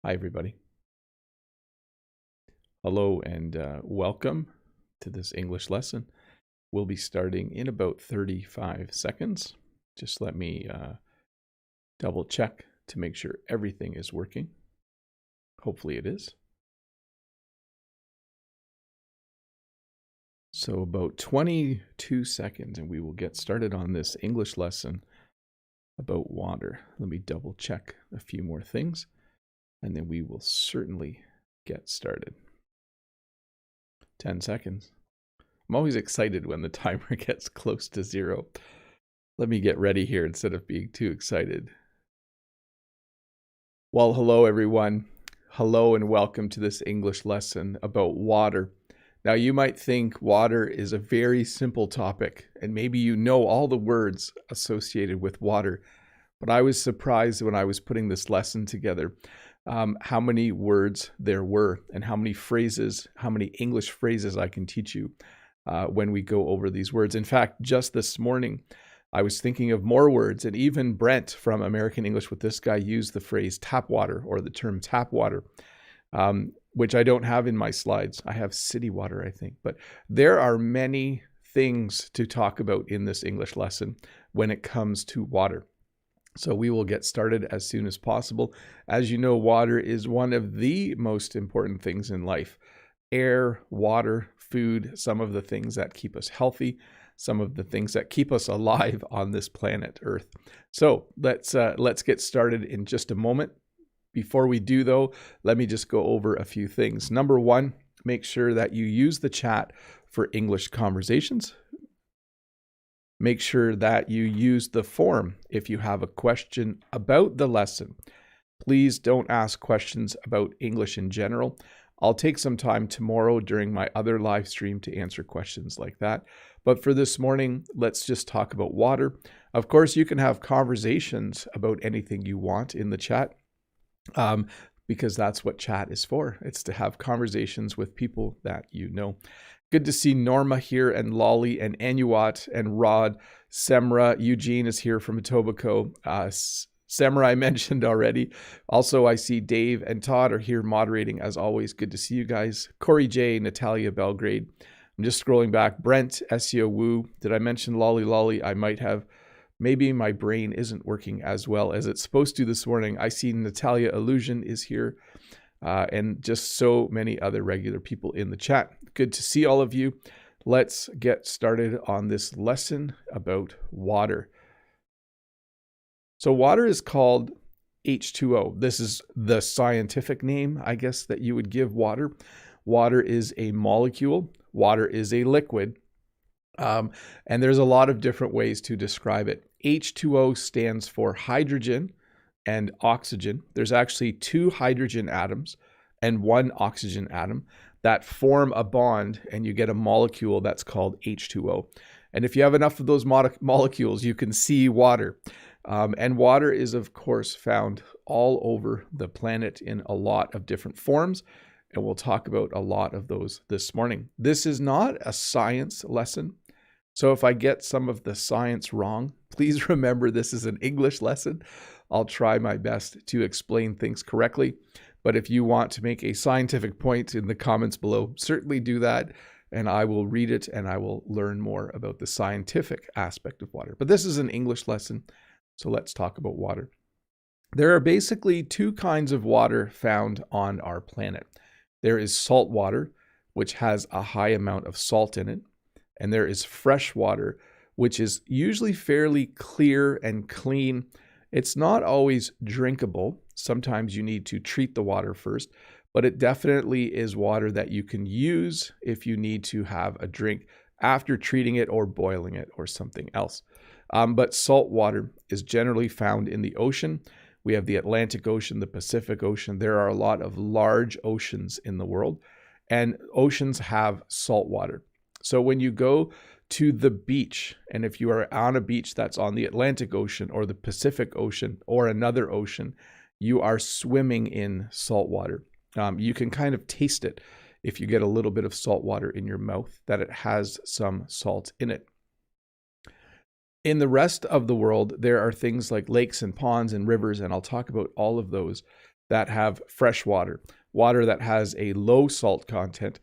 Hi, everybody. Hello and welcome to this English lesson. We'll be starting in about 35 seconds. Just let me double check to make sure everything is working. Hopefully it is. So about 22 seconds and we will get started on this English lesson about water. Let me double check a few more things and then we will certainly get started. 10 seconds. I'm always excited when the timer gets close to 0. Let me get ready here instead of being too excited. Well, hello everyone. Hello and welcome to this English lesson about water. Now you might think water is a very simple topic and maybe you know all the words associated with water, but I was surprised when I was putting this lesson together how many words there were and how many phrases, how many English phrases I can teach you when we go over these words. In fact, just this morning, I was thinking of more words, and even Brent from American English with This Guy used the phrase tap water or the term tap water, which I don't have in my slides. I have city water, I think. But there are many things to talk about in this English lesson when it comes to water. So we will get started as soon as possible. As you know, water is one of the most important things in life. Air, water, food, some of the things that keep us healthy, some of the things that keep us alive on this planet Earth. So let's get started in just a moment. Before we do though, let me just go over a few things. Number one, make sure that you use the chat for English conversations. Make sure that you use the form if you have a question about the lesson. Please don't ask questions about English in general. I'll take some time tomorrow during my other live stream to answer questions like that. But for this morning, let's just talk about water. Of course, you can have conversations about anything you want in the chat because that's what chat is for. It's to have conversations with people that you know. Good to see Norma here and Lolly and Anuat and Rod. Semra, Eugene is here from Etobicoke. Semra I mentioned already. Also, I see Dave and Todd are here moderating as always. Good to see you guys. Corey J, Natalia Belgrade. I'm just scrolling back. Brent, SEO Woo. Did I mention Lolly? I might have. Maybe my brain isn't working as well as it's supposed to this morning. I see Natalia Illusion is here. And just so many other regular people in the chat. Good to see all of you. Let's get started on this lesson about water. So water is called H2O. This is the scientific name, I guess, that you would give water. Water is a molecule. Water is a liquid. And there's a lot of different ways to describe it. H2O stands for hydrogen and oxygen. There's actually 2 hydrogen atoms and 1 oxygen atom that form a bond, and you get a molecule that's called H2O. And if you have enough of those molecules, you can see water. And water is, of course, found all over the planet in a lot of different forms. And we'll talk about a lot of those this morning. This is not a science lesson. So if I get some of the science wrong, please remember this is an English lesson. I'll try my best to explain things correctly. But if you want to make a scientific point in the comments below, certainly do that. And I will read it and I will learn more about the scientific aspect of water. But this is an English lesson. So let's talk about water. There are basically 2 kinds of water found on our planet. There is salt water, which has a high amount of salt in it. And there is fresh water, which is usually fairly clear and clean. It's not always drinkable. Sometimes you need to treat the water first, but it definitely is water that you can use if you need to have a drink after treating it or boiling it or something else. But salt water is generally found in the ocean. We have the Atlantic Ocean, the Pacific Ocean. There are a lot of large oceans in the world, and oceans have salt water. So when you go to the beach, and if you are on a beach that's on the Atlantic Ocean or the Pacific Ocean or another ocean, you are swimming in salt water. You can kind of taste it if you get a little bit of salt water in your mouth, that it has some salt in it. In the rest of the world, there are things like lakes and ponds and rivers, and I'll talk about all of those. that have fresh water, water that has a low salt content.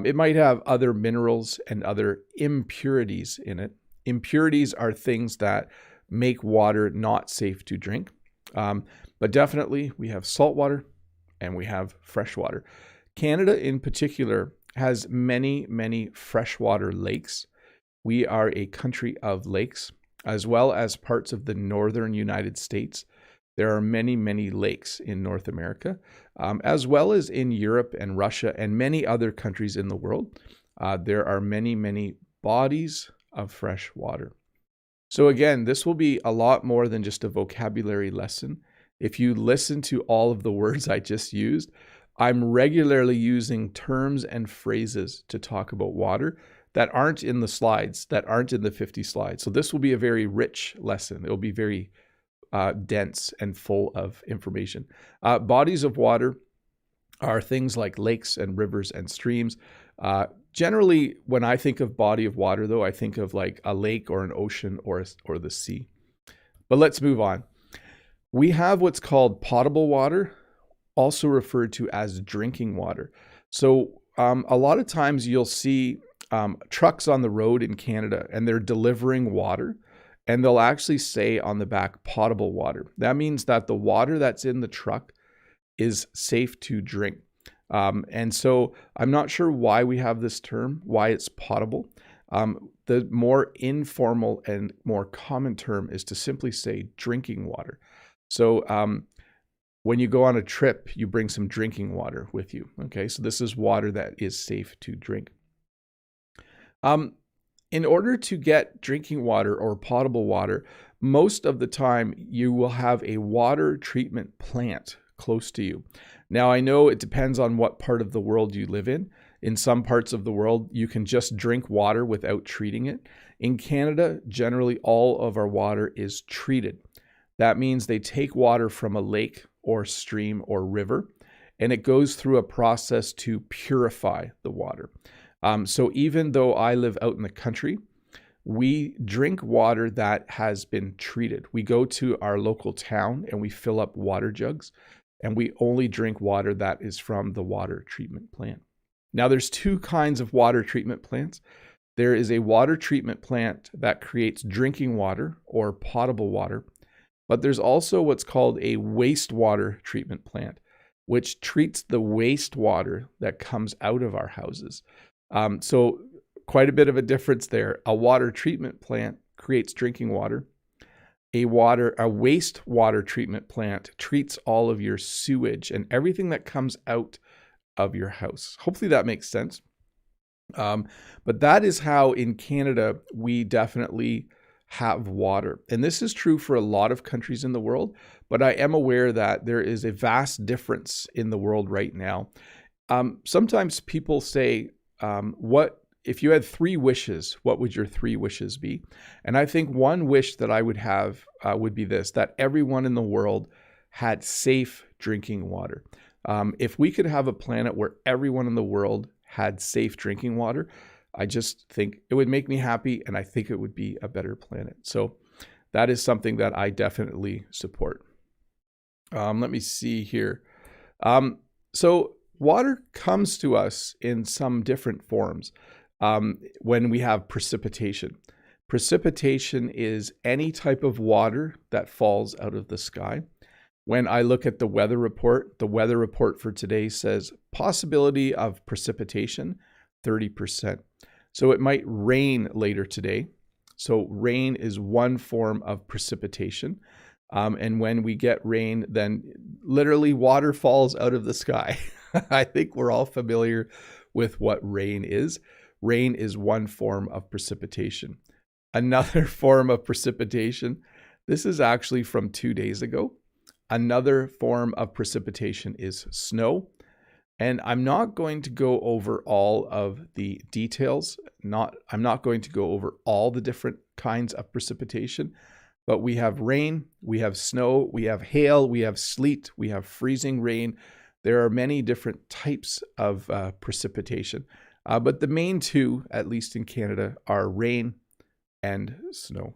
It might have other minerals and other impurities in it. Impurities are things that make water not safe to drink. But definitely we have salt water and we have fresh water. Canada in particular has many, many freshwater lakes. We are a country of lakes, as well as parts of the northern United States. There are many, many lakes in North America, as well as in Europe and Russia and many other countries in the world. There are many, many bodies of fresh water. So again, this will be a lot more than just a vocabulary lesson. If you listen to all of the words I just used, I'm regularly using terms and phrases to talk about water that aren't in the slides, that aren't in the 50 slides. So this will be a very rich lesson. It'll be very dense and full of information. Bodies of water are things like lakes and rivers and streams. Generally, when I think of body of water, though, I think of like a lake or an ocean or the sea. But let's move on. We have what's called potable water, also referred to as drinking water. So a lot of times you'll see trucks on the road in Canada and they're delivering water, and they'll actually say on the back potable water. That means that the water that's in the truck is safe to drink. And so I'm not sure why we have this term, why it's potable. The more informal and more common term is to simply say drinking water. So when you go on a trip, you bring some drinking water with you. Okay, so this is water that is safe to drink. In order to get drinking water or potable water, most of the time you will have a water treatment plant close to you. Now, I know it depends on what part of the world you live in. In some parts of the world, you can just drink water without treating it. In Canada, generally all of our water is treated. That means they take water from a lake or stream or river, and it goes through a process to purify the water. So even though I live out in the country, we drink water that has been treated. We go to our local town and we fill up water jugs, and we only drink water that is from the water treatment plant. Now, there's two kinds of water treatment plants. There is a water treatment plant that creates drinking water or potable water, but there's also what's called a wastewater treatment plant, which treats the wastewater that comes out of our houses. So quite a bit of a difference there. A water treatment plant creates drinking water. A wastewater treatment plant treats all of your sewage and everything that comes out of your house. Hopefully that makes sense. But that is how in Canada we definitely have water. And this is true for a lot of countries in the world, but I am aware that there is a vast difference in the world right now. Sometimes people say, what if you had 3 wishes, what would your 3 wishes be? And I think one wish that I would have would be this, that everyone in the world had safe drinking water. If we could have a planet where everyone in the world had safe drinking water, I just think it would make me happy, and I think it would be a better planet. So that is something that I definitely support. Let me see here. So water comes to us in some different forms when we have precipitation. Precipitation is any type of water that falls out of the sky. When I look at the weather report for today says possibility of precipitation, 30%. So it might rain later today. So rain is one form of precipitation. And when we get rain, then literally water falls out of the sky. I think we're all familiar with what rain is. Rain is one form of precipitation. Another form of precipitation, this is actually from 2 days ago. Another form of precipitation is snow. And I'm not going to go over all of the details. I'm not going to go over all the different kinds of precipitation, but we have rain, we have snow, we have hail, we have sleet, we have freezing rain. There are many different types of precipitation, but the main two, at least in Canada, are rain and snow.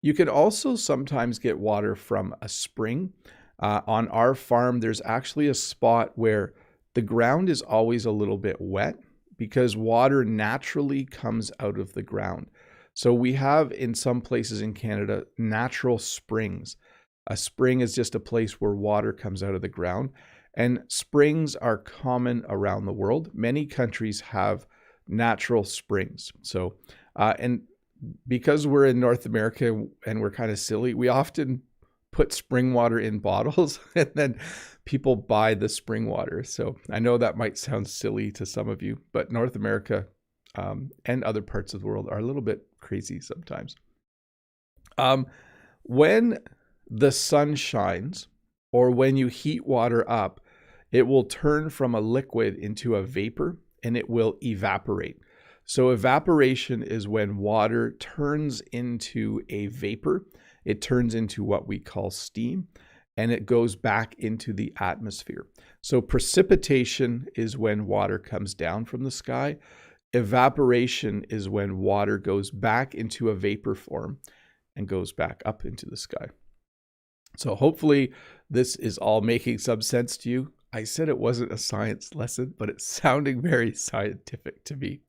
You can also sometimes get water from a spring. On our farm, there's actually a spot where the ground is always a little bit wet because water naturally comes out of the ground. So we have in some places in Canada natural springs. A spring is just a place where water comes out of the ground, and springs are common around the world. Many countries have natural springs. So, and because we're in North America and we're kind of silly, we often put spring water in bottles and then people buy the spring water. So I know that might sound silly to some of you, but North America and other parts of the world are a little bit crazy sometimes. When the sun shines or when you heat water up, it will turn from a liquid into a vapor and it will evaporate. So evaporation is when water turns into a vapor. It turns into what we call steam, and it goes back into the atmosphere. So precipitation is when water comes down from the sky. Evaporation is when water goes back into a vapor form and goes back up into the sky. So hopefully this is all making some sense to you. I said it wasn't a science lesson, but it's sounding very scientific to me.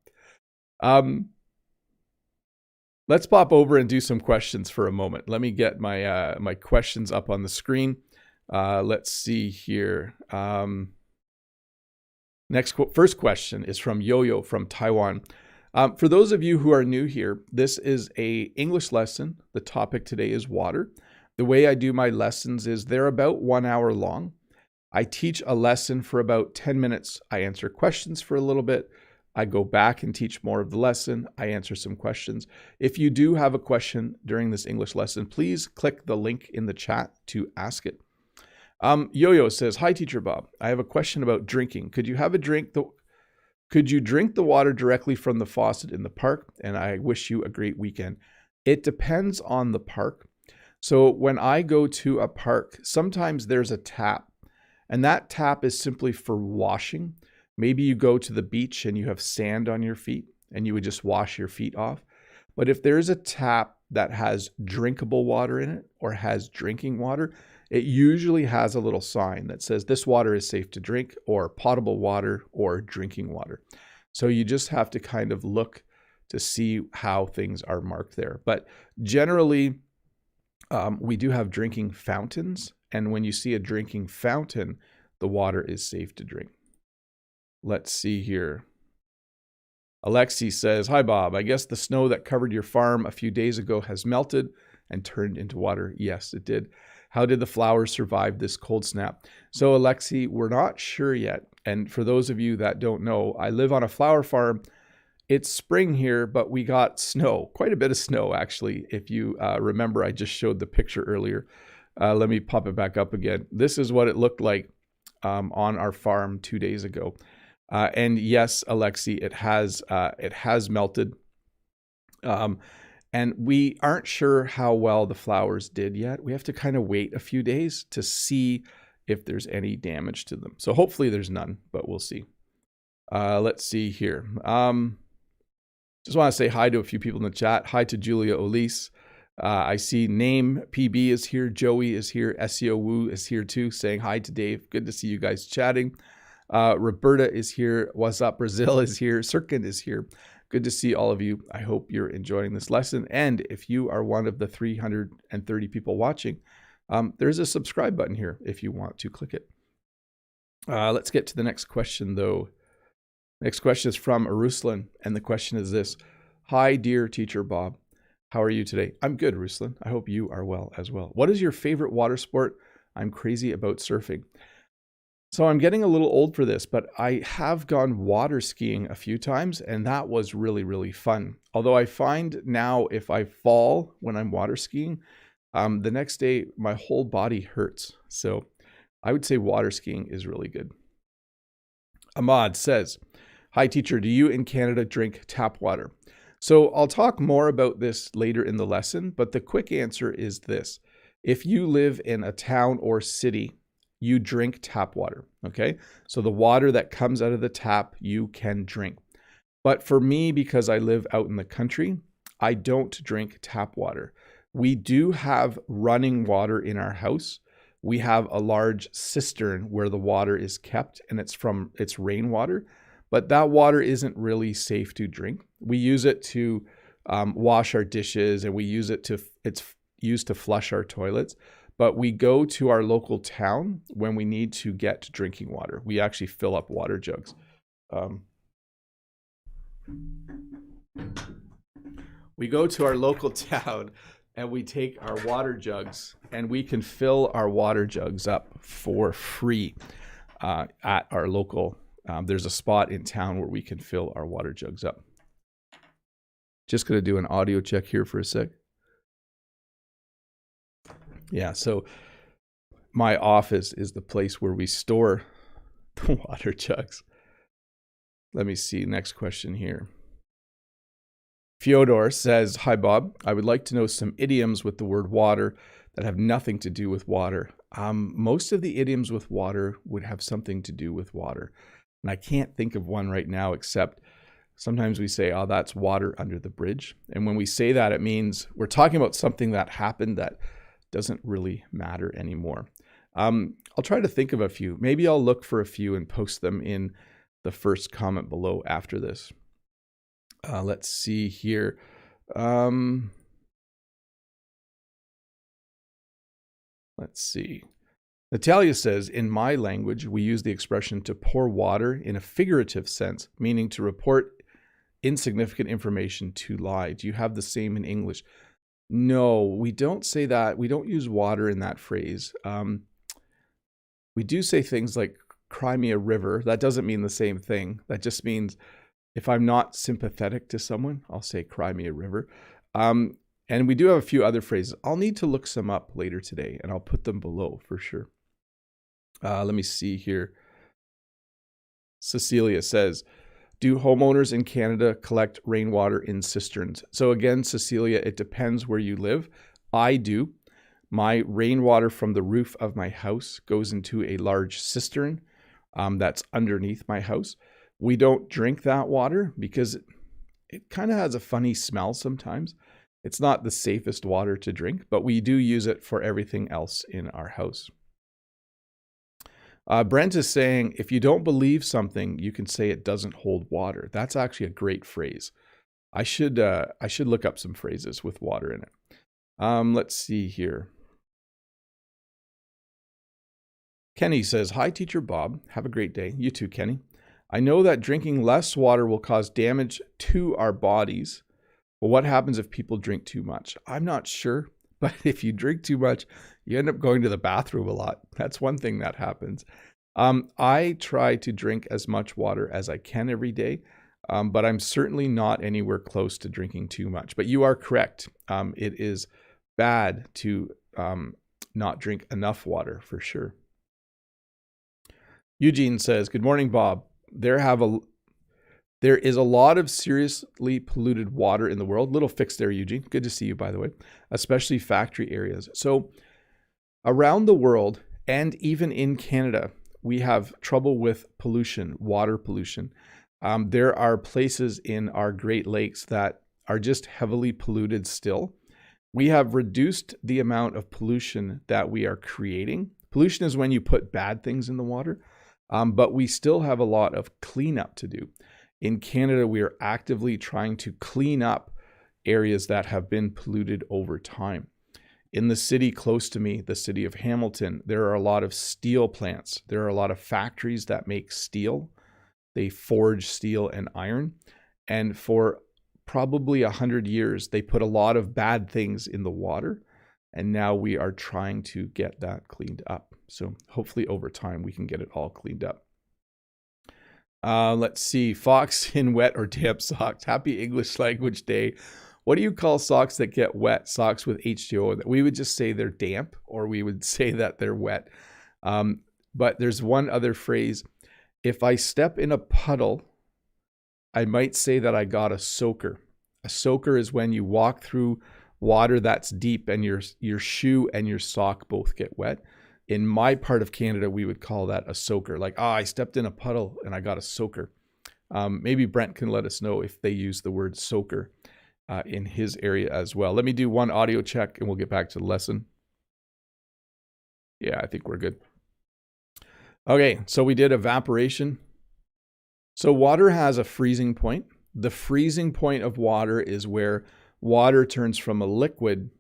Let's pop over and do some questions for a moment. Let me get my my questions up on the screen. Let's see here. First question is from Yo-Yo from Taiwan. For those of you who are new here, this is a English lesson. The topic today is water. The way I do my lessons is they're about 1 hour long. I teach a lesson for about 10 minutes. I answer questions for a little bit. I go back and teach more of the lesson. I answer some questions. If you do have a question during this English lesson, please click the link in the chat to ask it. Yo-Yo says, "Hi, Teacher Bob. I have a question about drinking. Could you drink the water directly from the faucet in the park? And I wish you a great weekend." It depends on the park. So when I go to a park, sometimes there's a tap, and that tap is simply for washing. Maybe you go to the beach and you have sand on your feet and you would just wash your feet off. But if there's a tap that has drinkable water in it or has drinking water, it usually has a little sign that says this water is safe to drink, or potable water, or drinking water. So you just have to kind of look to see how things are marked there. But generally, we do have drinking fountains. And when you see a drinking fountain, the water is safe to drink. Let's see here. Alexi says, "Hi, Bob. I guess the snow that covered your farm a few days ago has melted and turned into water." Yes, it did. How did the flowers survive this cold snap? So, Alexi, we're not sure yet. And for those of you that don't know, I live on a flower farm. It's spring here, but we got snow, quite a bit of snow, actually. If you remember, I just showed the picture earlier. Let me pop it back up again. This is what it looked like on our farm 2 days ago. And yes, Alexi, it has melted. And we aren't sure how well the flowers did yet. We have to kind of wait a few days to see if there's any damage to them. So hopefully there's none, but we'll see. Let's see here. Just want to say hi to a few people in the chat. Hi to Julia Olise. I see Name PB is here. Joey is here. SEO Woo is here too, saying hi to Dave. Good to see you guys chatting. Roberta is here. What's up? Brazil is here. Sirkin is here. Good to see all of you. I hope you're enjoying this lesson. And if you are one of the 330 people watching, there's a subscribe button here if you want to click it. Let's get to the next question, though. Next question is from Ruslan, and the question is this. "Hi, dear Teacher Bob. How are you today?" I'm good, Ruslan. I hope you are well as well. "What is your favorite water sport? I'm crazy about surfing." So I'm getting a little old for this, but I have gone water skiing a few times, and that was really, really fun. Although I find now if I fall when I'm water skiing, the next day my whole body hurts. So I would say water skiing is really good. Ahmad says, "Hi, teacher. Do you in Canada drink tap water?" So I'll talk more about this later in the lesson, but the quick answer is this. If you live in a town or city, you drink tap water, okay? So the water that comes out of the tap, you can drink. But for me, because I live out in the country, I don't drink tap water. We do have running water in our house, we have a large cistern where the water is kept, and it's rainwater, but that water isn't really safe to drink. We use it to wash our dishes, and it's used to flush our toilets. But we go to our local town when we need to get drinking water. We actually fill up water jugs. We go to our local town and we take our water jugs, and we can fill our water jugs up for free at our local. There's a spot in town where we can fill our water jugs up. Just going to do an audio check here for a sec. Yeah, so my office is the place where we store the water jugs. Let me see. Next question here. Fyodor says, "Hi, Bob. I would like to know some idioms with the word water that have nothing to do with water." Most of the idioms with water would have something to do with water. And I can't think of one right now, except sometimes we say, "Oh, that's water under the bridge." And when we say that, it means we're talking about something that happened that doesn't really matter anymore. I'll try to think of a few. Maybe I'll look for a few and post them in the first comment below after this. Let's see here. Let's see. Natalia says, "In my language, we use the expression to pour water in a figurative sense, meaning to report insignificant information to lie. Do you have the same in English?" No, we don't say that. We don't use water in that phrase. We do say things like "cry me a river." That doesn't mean the same thing. That just means if I'm not sympathetic to someone, I'll say "cry me a river." And we do have a few other phrases. I'll need to look some up later today, and I'll put them below for sure. Let me see here. Cecilia says, "Do homeowners in Canada collect rainwater in cisterns?" So again, Cecilia, it depends where you live. I do. My rainwater from the roof of my house goes into a large cistern that's underneath my house. We don't drink that water because it kind of has a funny smell sometimes. It's not the safest water to drink, but we do use it for everything else in our house. Brent is saying, "If you don't believe something, you can say it doesn't hold water." That's actually a great phrase. I should look up some phrases with water in it. Let's see here. Kenny says, "Hi, Teacher Bob. Have a great day." You too, Kenny. "I know that drinking less water will cause damage to our bodies. But what happens if people drink too much?" I'm not sure, but if you drink too much, you end up going to the bathroom a lot. That's one thing that happens. I try to drink as much water as I can every day, but I'm certainly not anywhere close to drinking too much. But you are correct. It is bad to not drink enough water for sure. Eugene says, "Good morning, Bob. There is a lot of seriously polluted water in the world." Little fix there, Eugene. Good to see you, by the way, especially factory areas. So around the world, and even in Canada, we have trouble with pollution, water pollution. There are places in our Great Lakes that are just heavily polluted still. We have reduced the amount of pollution that we are creating. Pollution is when you put bad things in the water, but we still have a lot of cleanup to do. In Canada, we are actively trying to clean up areas that have been polluted over time. In the city close to me, the city of Hamilton, there are a lot of steel plants. There are a lot of factories that make steel. They forge steel and iron. And for probably 100 years, they put a lot of bad things in the water. And now we are trying to get that cleaned up. So hopefully over time, we can get it all cleaned up. Let's see. Fox in wet or damp socks. Happy English Language Day. What do you call socks that get wet? Socks with H2O. We would just say they're damp, or we would say that they're wet. But there's one other phrase. If I step in a puddle, I might say that I got a soaker. A soaker is when you walk through water that's deep and your shoe and your sock both get wet. In my part of Canada, we would call that a soaker. Like, I stepped in a puddle and I got a soaker. Maybe Brent can let us know if they use the word soaker in his area as well. Let me do one audio check and we'll get back to the lesson. Yeah, I think we're good. Okay, so we did evaporation. So water has a freezing point. The freezing point of water is where water turns from a liquid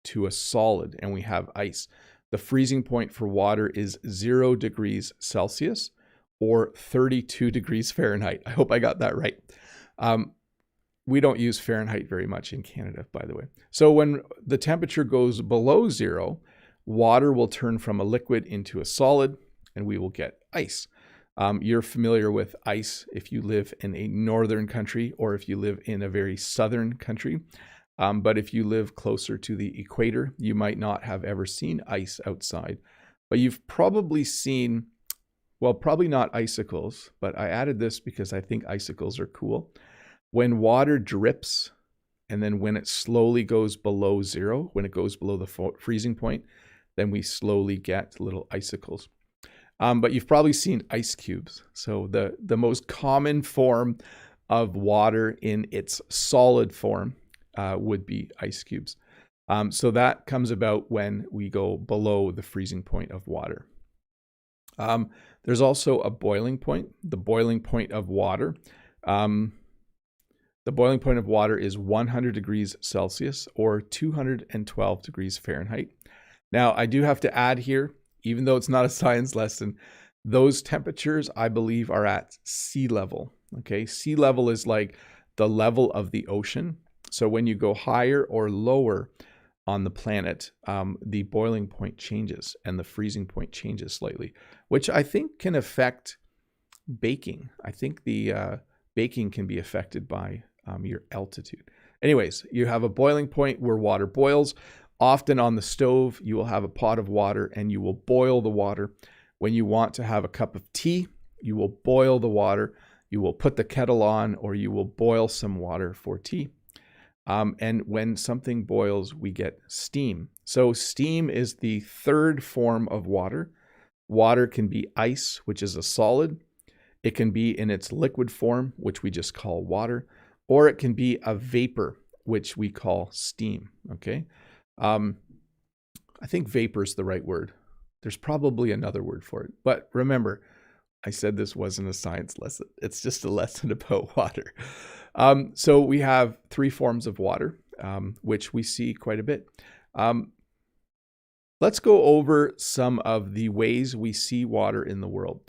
to a solid, and we have ice. The freezing point for water is 0 degrees Celsius or 32 degrees Fahrenheit. I hope I got that right. We don't use Fahrenheit very much in Canada, by the way. So when the temperature goes below 0, water will turn from a liquid into a solid, and we will get ice. You're familiar with ice if you live in a northern country or if you live in a very southern country. But if you live closer to the equator, you might not have ever seen ice outside. But you've probably seen, well, probably not icicles, but I added this because I think icicles are cool. When water drips and then when it slowly goes below 0, when it goes below the freezing point, then we slowly get little icicles. But you've probably seen ice cubes. So the most common form of water in its solid form would be ice cubes. So that comes about when we go below the freezing point of water. There's also a boiling point, the boiling point of water. The boiling point of water is 100 degrees Celsius or 212 degrees Fahrenheit. Now, I do have to add here, even though it's not a science lesson, those temperatures, I believe, are at sea level. Okay, sea level is like the level of the ocean. So when you go higher or lower on the planet, the boiling point changes and the freezing point changes slightly, which I think can affect baking. I think the baking can be affected by your altitude. Anyways, you have a boiling point where water boils. Often on the stove, you will have a pot of water and you will boil the water. When you want to have a cup of tea, you will boil the water. You will put the kettle on or you will boil some water for tea. And when something boils, we get steam. So steam is the third form of water. Water can be ice, which is a solid. It can be in its liquid form, which we just call water, or it can be a vapor, which we call steam. Okay. I think vapor is the right word. There's probably another word for it. But remember, I said this wasn't a science lesson. It's just a lesson about water. So we have 3 forms of water, which we see quite a bit. Let's go over some of the ways we see water in the world.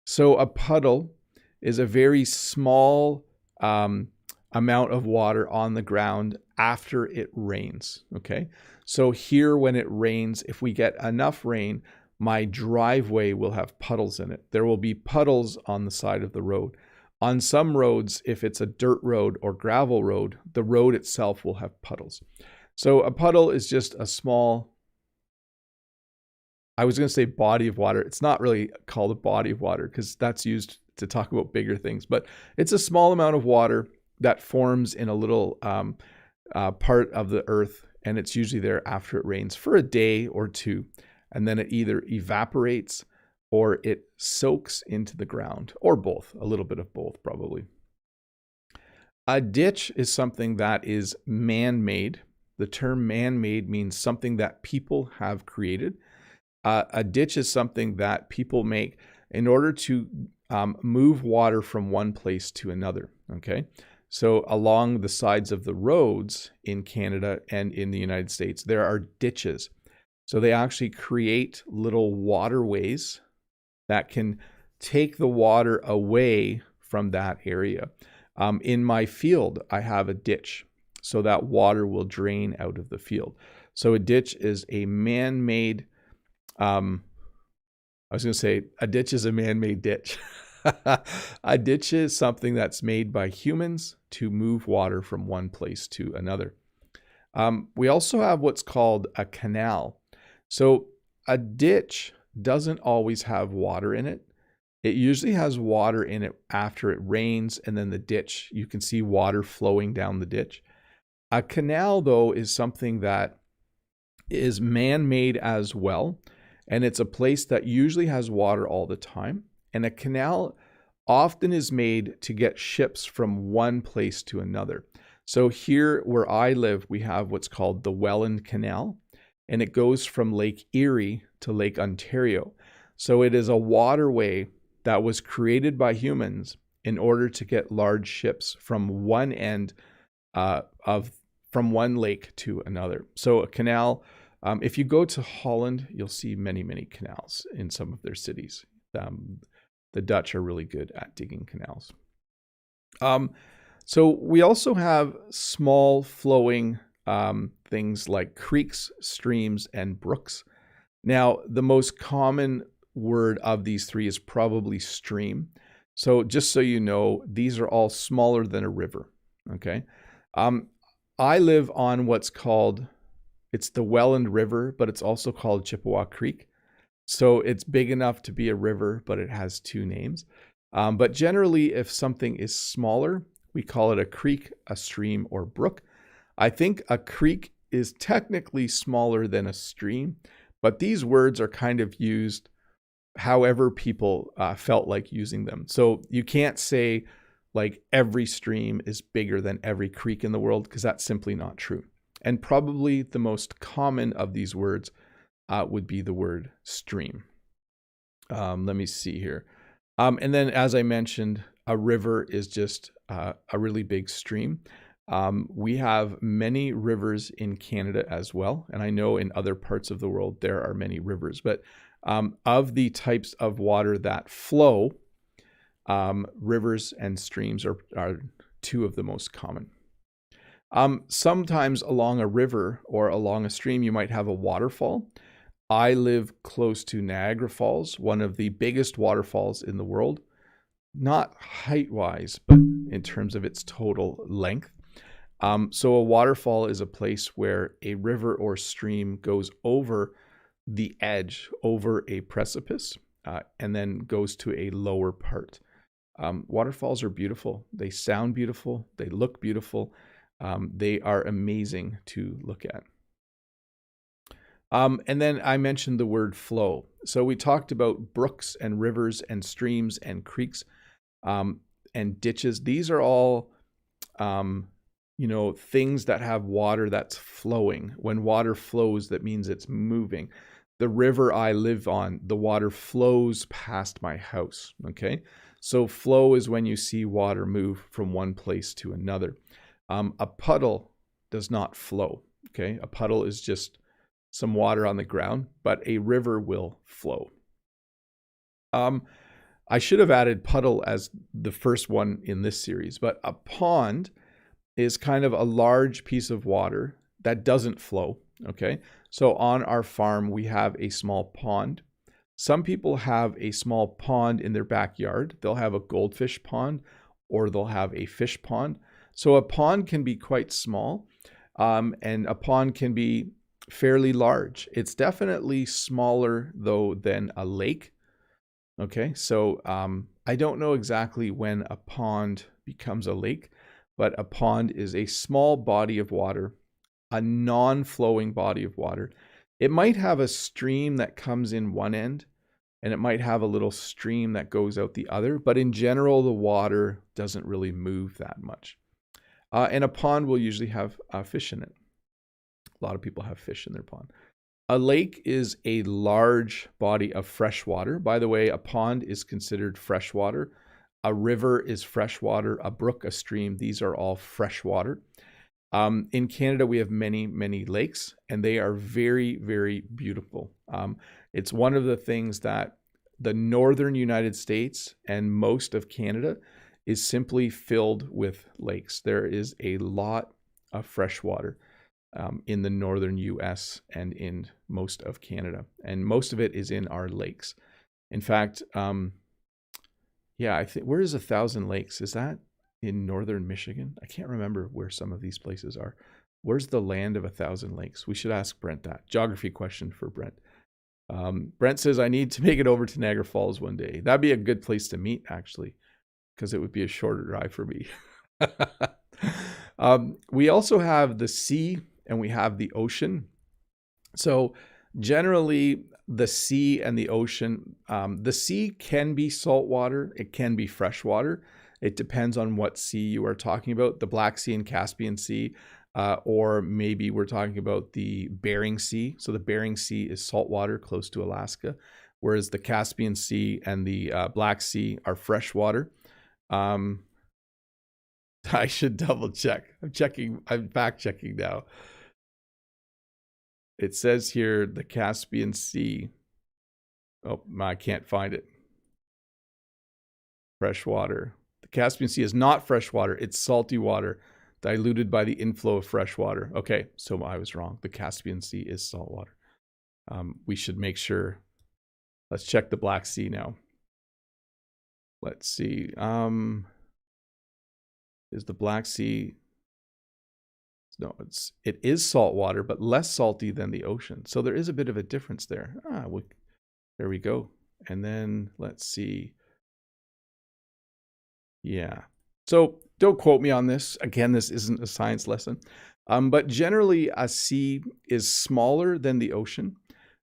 So a puddle is a very small amount of water on the ground after it rains. Okay. So here, when it rains, if we get enough rain, my driveway will have puddles in it. There will be puddles on the side of the road. On some roads, if it's a dirt road or gravel road, the road itself will have puddles. So a puddle is just a small, I was going to say body of water. It's not really called a body of water because that's used to talk about bigger things, but it's a small amount of water that forms in a little part of the earth, and it's usually there after it rains for a day or two, and then it either evaporates or it soaks into the ground, or both, a little bit of both probably. A ditch is something that is man-made. The term man-made means something that people have created. A ditch is something that people make in order to move water from one place to another, okay? So along the sides of the roads in Canada and in the United States, there are ditches. So they actually create little waterways that can take the water away from that area. In my field, I have a ditch, so that water will drain out of the field. So a ditch is a man-made, I was going to say a ditch is a man-made ditch. A ditch is something that's made by humans to move water from one place to another. We also have what's called a canal. So a ditch doesn't always have water in it. It usually has water in it after it rains, and then the ditch, you can see water flowing down the ditch. A canal, though, is something that is man-made as well, and it's a place that usually has water all the time. And a canal often is made to get ships from one place to another. So here where I live, we have what's called the Welland Canal, and it goes from Lake Erie to Lake Ontario. So it is a waterway that was created by humans in order to get large ships from one end from one lake to another. So a canal, if you go to Holland, you'll see many, many canals in some of their cities. The Dutch are really good at digging canals. So we also have small flowing things like creeks, streams, and brooks. Now, the most common word of these three is probably stream. So just so you know, these are all smaller than a river, okay? I live on what's called, it's the Welland River, but it's also called Chippewa Creek. So it's big enough to be a river, but it has two names. But generally, if something is smaller, we call it a creek, a stream, or brook. I think a creek is technically smaller than a stream, but these words are kind of used however people felt like using them. So you can't say like every stream is bigger than every creek in the world, because that's simply not true. And probably the most common of these words would be the word stream. Let me see here. And then, as I mentioned, a river is just a really big stream. We have many rivers in Canada as well. And I know in other parts of the world, there are many rivers. But of the types of water that flow, rivers and streams are two of the most common. Sometimes along a river or along a stream, you might have a waterfall. I live close to Niagara Falls, one of the biggest waterfalls in the world, not height-wise, but in terms of its total length. So a waterfall is a place where a river or stream goes over the edge, over a precipice, and then goes to a lower part. Waterfalls are beautiful. They sound beautiful. They look beautiful. They are amazing to look at. And then I mentioned the word flow. So we talked about brooks and rivers and streams and creeks and ditches. These are all, things that have water that's flowing. When water flows, that means it's moving. The river I live on, the water flows past my house, okay? So flow is when you see water move from one place to another. A puddle does not flow, okay? A puddle is just some water on the ground, but a river will flow. I should have added puddle as the first one in this series, but a pond is kind of a large piece of water that doesn't flow, okay? So on our farm, we have a small pond. Some people have a small pond in their backyard. They'll have a goldfish pond or they'll have a fish pond. So a pond can be quite small, and a pond can be fairly large. It's definitely smaller though than a lake. Okay, so I don't know exactly when a pond becomes a lake, but a pond is a small body of water, a non-flowing body of water. It might have a stream that comes in one end, and it might have a little stream that goes out the other, but in general, the water doesn't really move that much. And a pond will usually have fish in it. A lot of people have fish in their pond. A lake is a large body of fresh water. By the way, a pond is considered freshwater. A river is freshwater. A brook, a stream, these are all freshwater. In Canada, we have many, many lakes, and they are very, very beautiful. It's one of the things that the northern United States and most of Canada is simply filled with lakes. There is a lot of fresh water in the northern US and in most of Canada. And most of it is in our lakes. In fact, I think, where is 1,000 Lakes? Is that in northern Michigan? I can't remember where some of these places are. Where's the land of 1,000 lakes? We should ask Brent that. Geography question for Brent. Brent says, I need to make it over to Niagara Falls one day. That'd be a good place to meet, actually, because it would be a shorter drive for me. We also have the sea and we have the ocean. So generally, the sea and the ocean, the sea can be saltwater. It can be freshwater. It depends on what sea you are talking about. The Black Sea and Caspian Sea or maybe we're talking about the Bering Sea. So the Bering Sea is saltwater close to Alaska, whereas the Caspian Sea and the Black Sea are freshwater. I should double check. I'm fact checking now. It says here the Caspian Sea. Oh, I can't find it. Freshwater. The Caspian Sea is not freshwater. It's salty water diluted by the inflow of fresh water. Okay, so I was wrong. The Caspian Sea is saltwater. We should make sure. Let's check the Black Sea now. Let's see. Is the Black Sea? No, it is saltwater, but less salty than the ocean. So there is a bit of a difference there. There we go. And then let's see. Yeah. So don't quote me on this. Again, this isn't a science lesson. But generally, a sea is smaller than the ocean.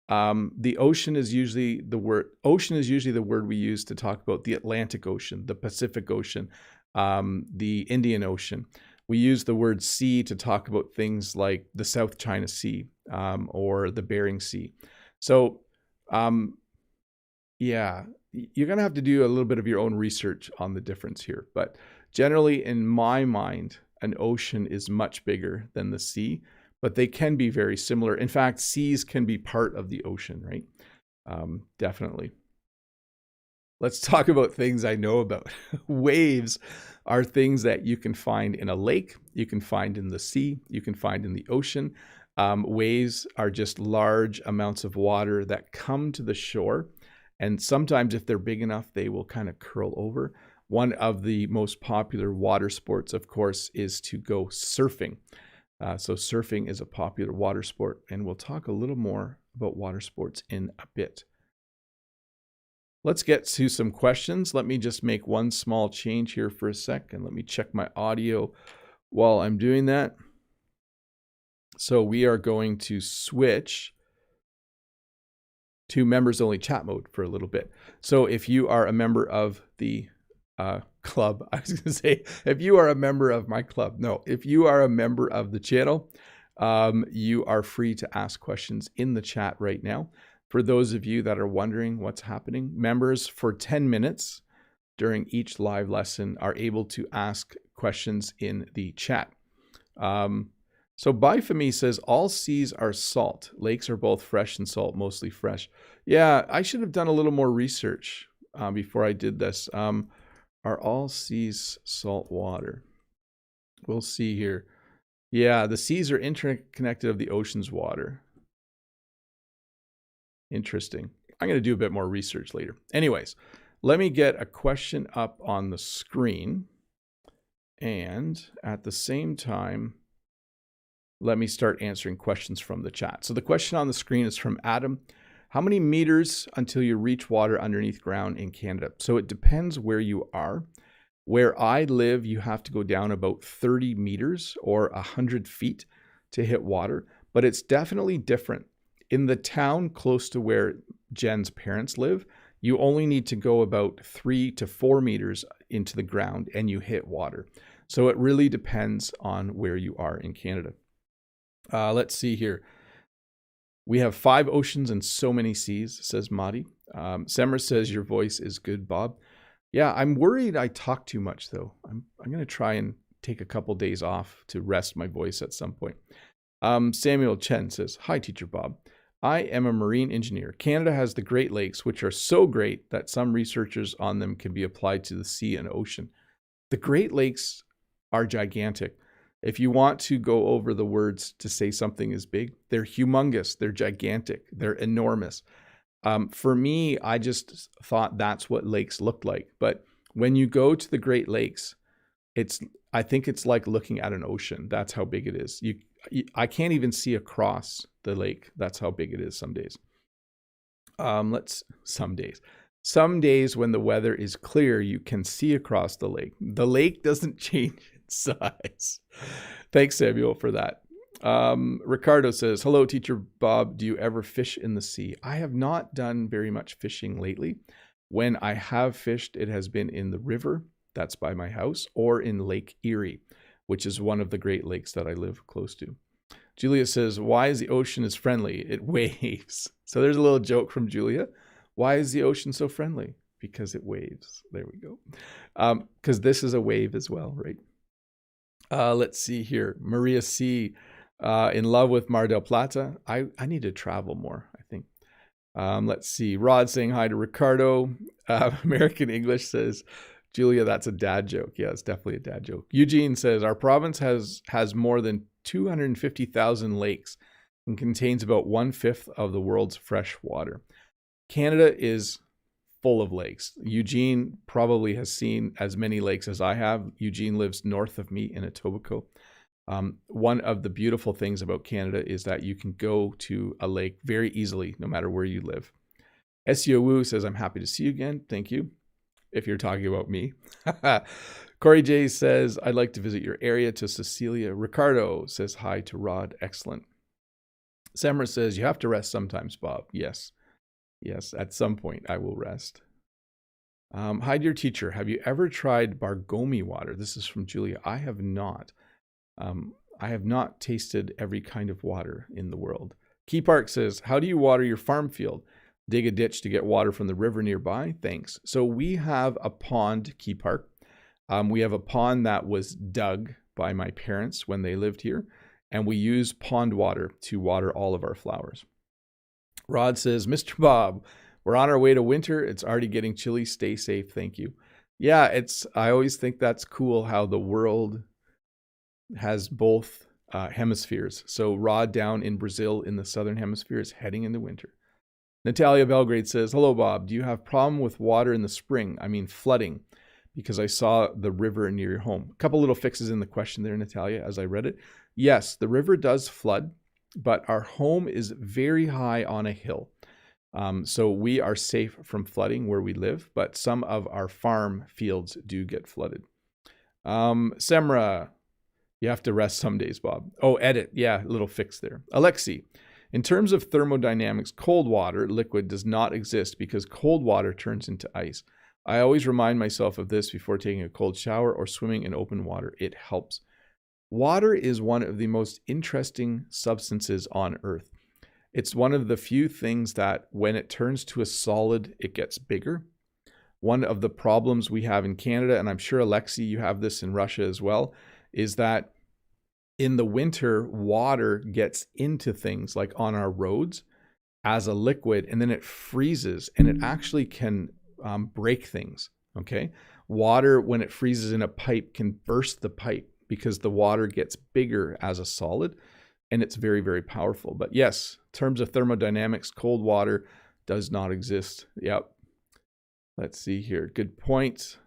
The ocean is usually the word. Ocean is usually the word we use to talk about the Atlantic Ocean, the Pacific Ocean, the Indian Ocean. We use the word sea to talk about things like the South China Sea or the Bering Sea. So, yeah, you're going to have to do a little bit of your own research on the difference here. But generally, in my mind, an ocean is much bigger than the sea, but they can be very similar. In fact, seas can be part of the ocean, right? Definitely. Let's talk about things I know about. Waves are things that you can find in a lake, you can find in the sea, you can find in the ocean. Waves are just large amounts of water that come to the shore. And sometimes if they're big enough, they will kind of curl over. One of the most popular water sports, of course, is to go surfing. So surfing is a popular water sport, and we'll talk a little more about water sports in a bit. Let's get to some questions. Let me just make one small change here for a second. Let me check my audio while I'm doing that. So we are going to switch to members only chat mode for a little bit. So if you are a member of the club, I was going to say, if you are a member of my club, no, if you are a member of the channel, you are free to ask questions in the chat right now. For those of you that are wondering what's happening, members for 10 minutes during each live lesson are able to ask questions in the chat. So Bifamy says, all seas are salt. Lakes are both fresh and salt, mostly fresh. Yeah, I should have done a little more research before I did this. Are all seas salt water? We'll see here. Yeah, the seas are interconnected of the ocean's water. Interesting. I'm going to do a bit more research later. Anyways, let me get a question up on the screen. And at the same time, let me start answering questions from the chat. So the question on the screen is from Adam. How many meters until you reach water underneath ground in Canada? So it depends where you are. Where I live, you have to go down about 30 meters or 100 feet to hit water, but it's definitely different. In the town close to where Jen's parents live, you only need to go about 3 to 4 meters into the ground and you hit water. So it really depends on where you are in Canada. Let's see here. We have 5 oceans and so many seas, says Madi. Semmer says, your voice is good, Bob. Yeah, I'm worried I talk too much, though. I'm going to try and take a couple days off to rest my voice at some point. Samuel Chen says, hi, Teacher Bob. I am a marine engineer. Canada has the Great Lakes, which are so great that some researchers on them can be applied to the sea and ocean. The Great Lakes are gigantic. If you want to go over the words to say something is big, they're humongous, they're gigantic, they're enormous. For me, I just thought that's what lakes looked like. But when you go to the Great Lakes, I think it's like looking at an ocean. That's how big it is. I can't even see across the lake. That's how big it is some days. Some days when the weather is clear, you can see across the lake. The lake doesn't change its size. Thanks, Samuel, for that. Ricardo says, hello, Teacher Bob. Do you ever fish in the sea? I have not done very much fishing lately. When I have fished, it has been in the river that's by my house or in Lake Erie. which is one of the Great Lakes that I live close to. Julia says, why is the ocean is friendly? It waves. So there's a little joke from Julia. Why is the ocean so friendly? Because it waves. There we go. Because this is a wave as well, right? Let's see here. Maria C. In love with Mar del Plata. I need to travel more, I think. Let's see. Rod saying hi to Ricardo. American English says, Julia, that's a dad joke. Yeah, it's definitely a dad joke. Eugene says, our province has more than 250,000 lakes and contains about 1/5 of the world's fresh water. Canada is full of lakes. Eugene probably has seen as many lakes as I have. Eugene lives north of me in Etobicoke. One of the beautiful things about Canada is that you can go to a lake very easily, no matter where you live. SEO Wu says, I'm happy to see you again. Thank you. If you're talking about me. Corey J says, I'd like to visit your area, to Cecilia. Ricardo says hi to Rod. Excellent. Samra says, you have to rest sometimes, Bob. Yes. Yes, at some point I will rest. Hi, dear teacher. Have you ever tried Bargomi water? This is from Julia. I have not. I have not tasted every kind of water in the world. Key Park says, how do you water your farm field? Dig a ditch to get water from the river nearby? Thanks. So we have a pond, Key Park. We have a pond that was dug by my parents when they lived here, and we use pond water to water all of our flowers. Rod says, Mr. Bob, we're on our way to winter. It's already getting chilly. Stay safe. Thank you. Yeah, I always think that's cool how the world has both hemispheres. So Rod down in Brazil in the southern hemisphere is heading into winter. Natalia Belgrade says, hello, Bob. Do you have problem with water in the spring? I mean, flooding, because I saw the river near your home. A couple little fixes in the question there, Natalia, as I read it. Yes, the river does flood, but our home is very high on a hill. So we are safe from flooding where we live, but some of our farm fields do get flooded. Semra, you have to rest some days, Bob. Oh, edit. Yeah, little fix there. Alexi, in terms of thermodynamics, cold water, liquid, does not exist because cold water turns into ice. I always remind myself of this before taking a cold shower or swimming in open water. It helps. Water is one of the most interesting substances on Earth. It's one of the few things that when it turns to a solid, it gets bigger. One of the problems we have in Canada, and I'm sure, Alexi, you have this in Russia as well, is that in the winter, water gets into things like on our roads as a liquid, and then it freezes, and it actually can break things, okay? Water, when it freezes in a pipe, can burst the pipe because the water gets bigger as a solid, and it's very, very powerful. But yes, in terms of thermodynamics, cold water does not exist. Yep. Let's see here. Good point.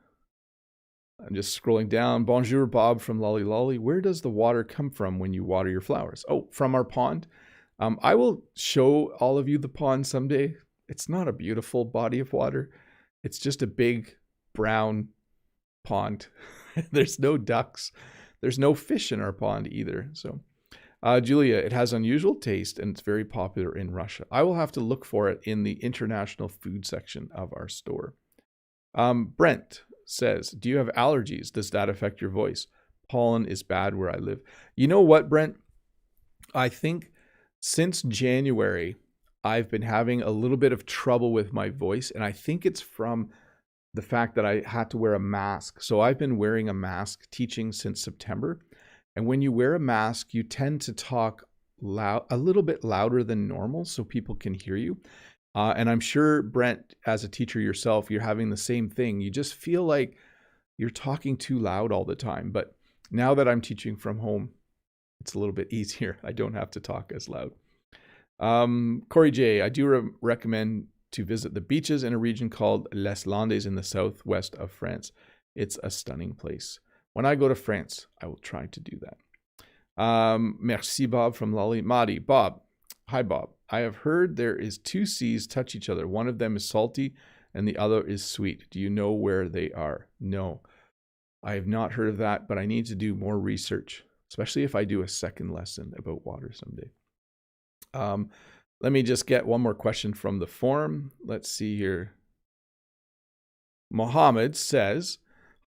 I'm just scrolling down. Bonjour, Bob from Lolly Lolly. Where does the water come from when you water your flowers? Oh, from our pond. I will show all of you the pond someday. It's not a beautiful body of water. It's just a big brown pond. There's no ducks. There's no fish in our pond either. So, Julia, it has unusual taste and it's very popular in Russia. I will have to look for it in the international food section of our store. Brent says, do you have allergies? Does that affect your voice? Pollen is bad where I live. You know what, Brent? I think since January, I've been having a little bit of trouble with my voice, and I think it's from the fact that I had to wear a mask. So I've been wearing a mask teaching since September. And when you wear a mask, you tend to talk loud, a little bit louder than normal so people can hear you. And I'm sure, Brent, as a teacher yourself, you're having the same thing. You just feel like you're talking too loud all the time. But now that I'm teaching from home, it's a little bit easier. I don't have to talk as loud. Corey J, I do recommend to visit the beaches in a region called Les Landes in the southwest of France. It's a stunning place. When I go to France, I will try to do that. Merci, Bob from Lolly. Madi, Bob. Hi, Bob. I have heard there is two seas touch each other. One of them is salty and the other is sweet. Do you know where they are? No, I have not heard of that, but I need to do more research, especially if I do a second lesson about water someday. Let me just get one more question from the forum. Let's see here. Mohammed says,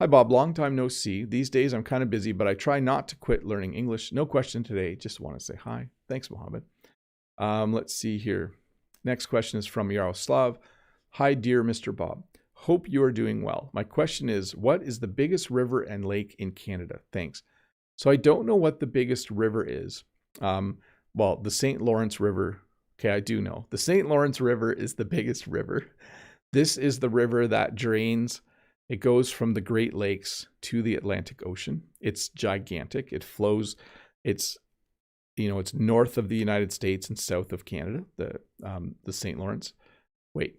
Hi, Bob. Long time no see. These days I'm kind of busy, but I try not to quit learning English. No question today. Just want to say hi. Thanks, Mohammed. Let's see here. Next question is from Yaroslav. Hi, dear Mr. Bob. Hope you are doing well. My question is, what is the biggest river and lake in Canada? Thanks. So I don't know what the biggest river is. Well, the St. Lawrence River. Okay, I do know. The St. Lawrence River is the biggest river. This is the river that drains. It goes from the Great Lakes to the Atlantic Ocean. It's gigantic. It flows. It's north of the United States and south of Canada. The St. Lawrence. Wait.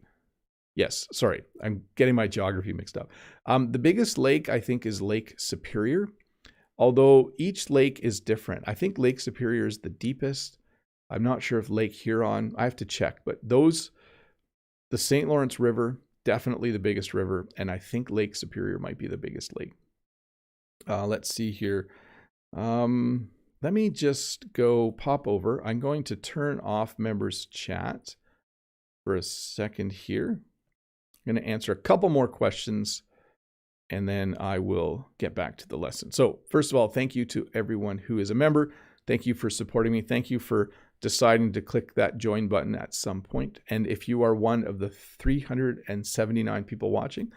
Yes, sorry. I'm getting my geography mixed up. The biggest lake, I think, is Lake Superior. Although each lake is different. I think Lake Superior is the deepest. I'm not sure if Lake Huron. I have to check. But the St. Lawrence River, definitely the biggest river, and I think Lake Superior might be the biggest lake. Let's see here. Let me just go pop over. I'm going to turn off members chat for a second here. I'm going to answer a couple more questions, and then I will get back to the lesson. So first of all, thank you to everyone who is a member. Thank you for supporting me. Thank you for deciding to click that join button at some point. And if you are one of the 379 people watching,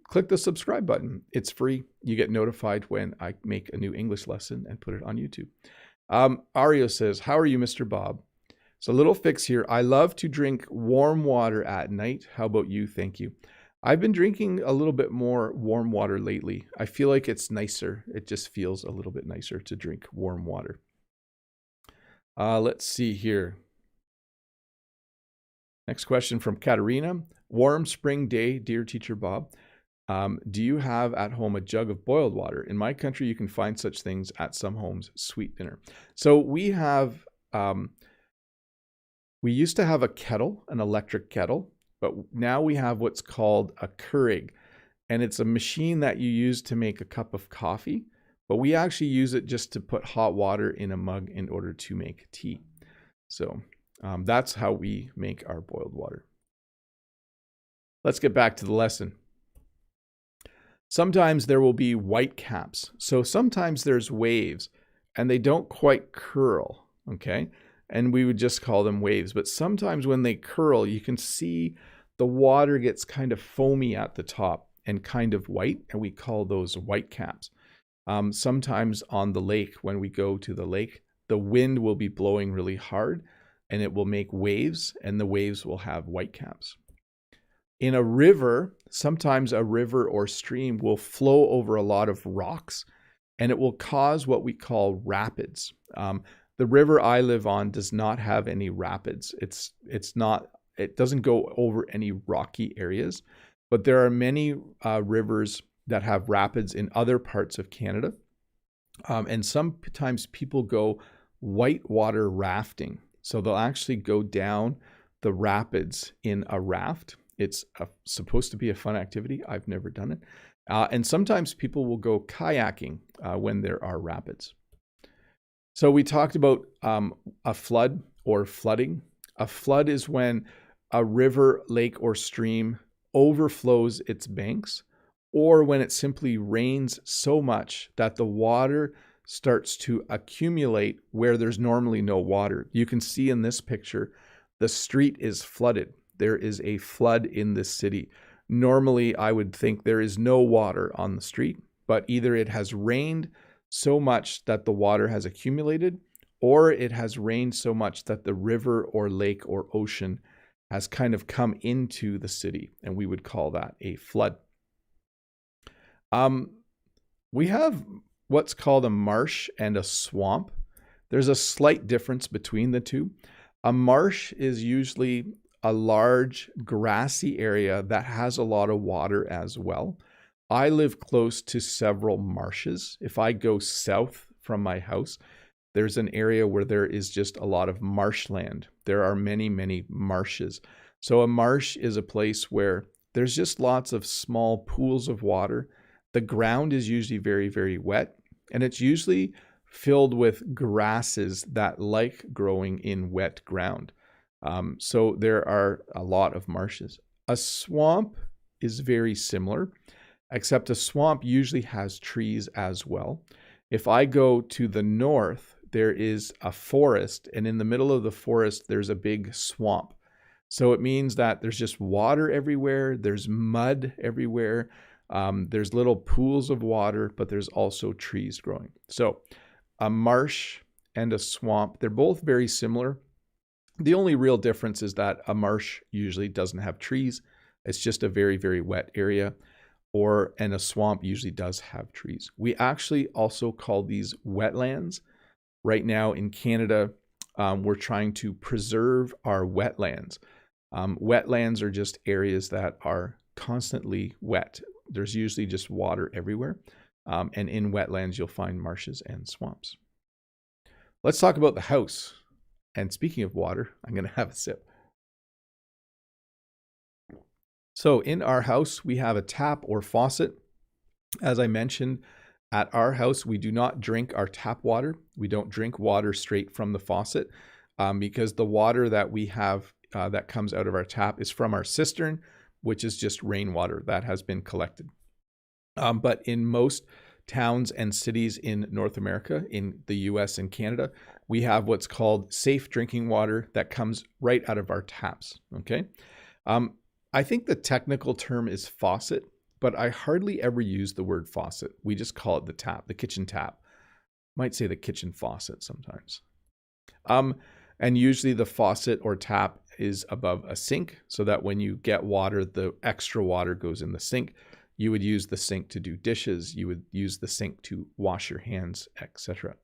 click the subscribe button. It's free. You get notified when I make a new English lesson and put it on YouTube. Ario says, how are you, Mr. Bob? So a little fix here. I love to drink warm water at night. How about you? Thank you. I've been drinking a little bit more warm water lately. I feel like it's nicer. It just feels a little bit nicer to drink warm water. Let's see here. Next question from Katerina. Warm spring day, dear teacher Bob. Do you have at home a jug of boiled water? In my country, you can find such things at some homes. Sweetener. So we have, we used to have a kettle, an electric kettle, but now we have what's called a Keurig. And it's a machine that you use to make a cup of coffee. But we actually use it just to put hot water in a mug in order to make tea. So that's how we make our boiled water. Let's get back to the lesson. Sometimes there will be whitecaps. So sometimes there's waves and they don't quite curl, okay? And we would just call them waves. But sometimes when they curl, you can see the water gets kind of foamy at the top and kind of white, and we call those whitecaps. Sometimes on the lake, when we go to the lake, the wind will be blowing really hard and it will make waves, and the waves will have whitecaps. In a river, sometimes a river or stream will flow over a lot of rocks and it will cause what we call rapids. The river I live on does not have any rapids. It doesn't go over any rocky areas, but there are many rivers that have rapids in other parts of Canada. And sometimes people go whitewater rafting. So they'll actually go down the rapids in a raft. It's supposed to be a fun activity. I've never done it. And sometimes people will go kayaking when there are rapids. So we talked about a flood or flooding. A flood is when a river, lake, or stream overflows its banks, or when it simply rains so much that the water starts to accumulate where there's normally no water. You can see in this picture, the street is flooded. There is a flood in this city. Normally, I would think there is no water on the street, but either it has rained so much that the water has accumulated, or it has rained so much that the river or lake or ocean has kind of come into the city, and we would call that a flood. We have what's called a marsh and a swamp. There's a slight difference between the two. A marsh is usually a large grassy area that has a lot of water as well. I live close to several marshes. If I go south from my house, there's an area where there is just a lot of marshland. There are many, many marshes. So a marsh is a place where there's just lots of small pools of water. The ground is usually very, very wet, and it's usually filled with grasses that like growing in wet ground. So there are a lot of marshes. A swamp is very similar. except a swamp usually has trees as well. If I go to the north, there is a forest, and in the middle of the forest, there's a big swamp. So it means that there's just water everywhere, there's mud everywhere, there's little pools of water, but there's also trees growing. So a marsh and a swamp, they're both very similar. The only real difference is that a marsh usually doesn't have trees. It's just a very, very wet area. And a swamp usually does have trees. We actually also call these wetlands. Right now in Canada, we're trying to preserve our wetlands. Wetlands are just areas that are constantly wet. There's usually just water everywhere. And in wetlands, you'll find marshes and swamps. Let's talk about the house. And speaking of water, I'm going to have a sip. So in our house, we have a tap or faucet. As I mentioned, at our house, we do not drink our tap water. We don't drink water straight from the faucet because the water that we have that comes out of our tap is from our cistern, which is just rainwater that has been collected. But in most towns and cities in North America, in the US and Canada, we have what's called safe drinking water that comes right out of our taps, okay? I think the technical term is faucet, but I hardly ever use the word faucet. We just call it the tap, the kitchen tap. Might say the kitchen faucet sometimes. And usually the faucet or tap is above a sink so that when you get water, the extra water goes in the sink. You would use the sink to do dishes. You would use the sink to wash your hands, etc.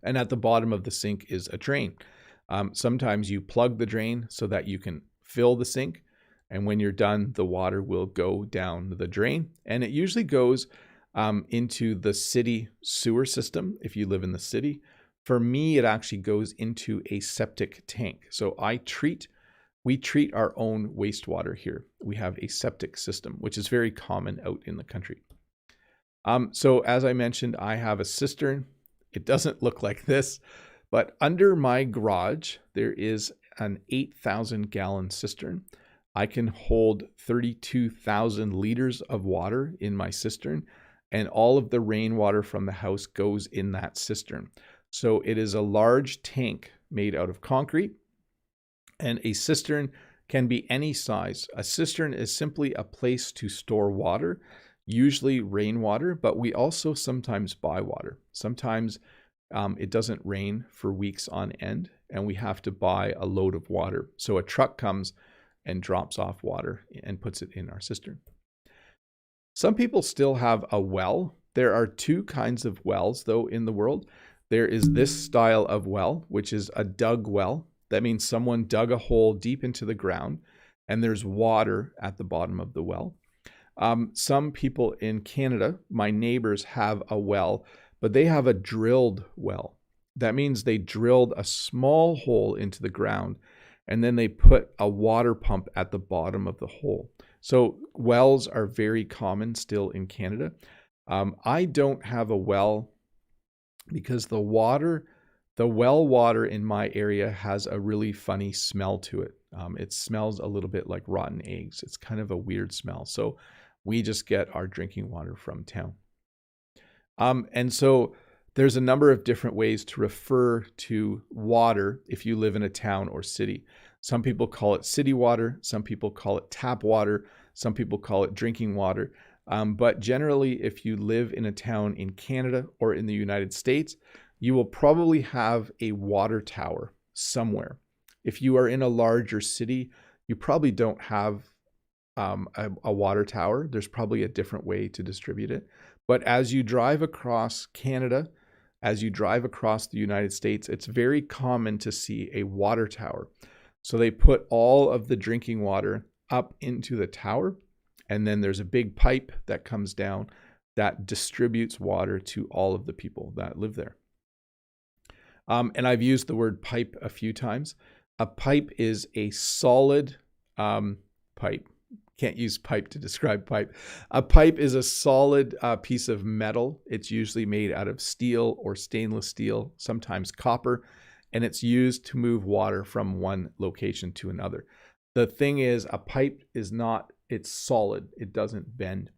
And at the bottom of the sink is a drain. Sometimes you plug the drain so that you can fill the sink. And when you're done, the water will go down the drain. And it usually goes into the city sewer system if you live in the city. For me, it actually goes into a septic tank. So we treat our own wastewater here. We have a septic system, which is very common out in the country. So as I mentioned, I have a cistern. It doesn't look like this, but under my garage, there is an 8,000 gallon cistern. I can hold 32,000 liters of water in my cistern, and all of the rainwater from the house goes in that cistern. So it is a large tank made out of concrete, and a cistern can be any size. A cistern is simply a place to store water, usually rainwater, but we also sometimes buy water. Sometimes it doesn't rain for weeks on end, and we have to buy a load of water. So a truck comes and drops off water and puts it in our cistern. Some people still have a well. There are two kinds of wells, though, in the world. There is this style of well, which is a dug well. That means someone dug a hole deep into the ground, and there's water at the bottom of the well. Some people in Canada, my neighbors, have a well, but they have a drilled well. That means they drilled a small hole into the ground, and then they put a water pump at the bottom of the hole. So wells are very common still in Canada. I don't have a well because the well water in my area has a really funny smell to it. It smells a little bit like rotten eggs. It's kind of a weird smell. So we just get our drinking water from town. And so there's a number of different ways to refer to water if you live in a town or city. Some people call it city water. Some people call it tap water. Some people call it drinking water. But generally, if you live in a town in Canada or in the United States, you will probably have a water tower somewhere. If you are in a larger city, you probably don't have a water tower. There's probably a different way to distribute it. But as you drive across Canada, as you drive across the United States, it's very common to see a water tower. So they put all of the drinking water up into the tower, and then there's a big pipe that comes down that distributes water to all of the people that live there. And I've used the word pipe a few times. A pipe is a solid pipe. Can't use pipe to describe pipe. A pipe is a solid piece of metal. It's usually made out of steel or stainless steel, sometimes copper, and it's used to move water from one location to another. The thing is, a pipe is not, it's solid. It doesn't bend.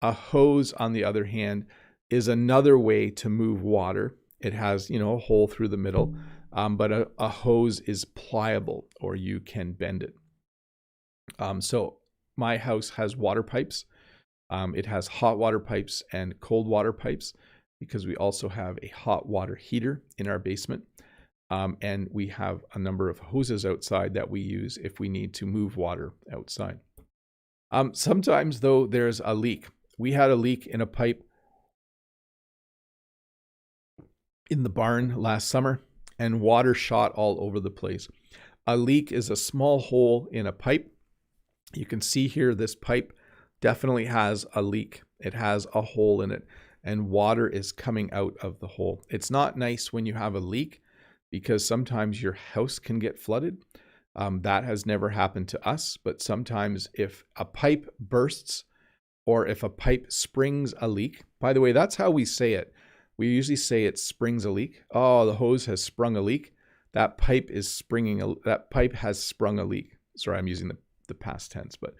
A hose, on the other hand, is another way to move water. It has, a hole through the middle, but a hose is pliable, or you can bend it. So my house has water pipes. It has hot water pipes and cold water pipes, because we also have a hot water heater in our basement. And we have a number of hoses outside that we use if we need to move water outside. Sometimes, though, there's a leak. We had a leak in a pipe in the barn last summer, and water shot all over the place. A leak is a small hole in a pipe. You can see here, this pipe definitely has a leak. It has a hole in it, and water is coming out of the hole. It's not nice when you have a leak, because sometimes your house can get flooded. That has never happened to us, but sometimes if a pipe bursts, or if a pipe springs a leak. By the way, that's how we say it. We usually say it springs a leak. Oh, the hose has sprung a leak. That pipe has sprung a leak. Sorry, I'm using the past tense, but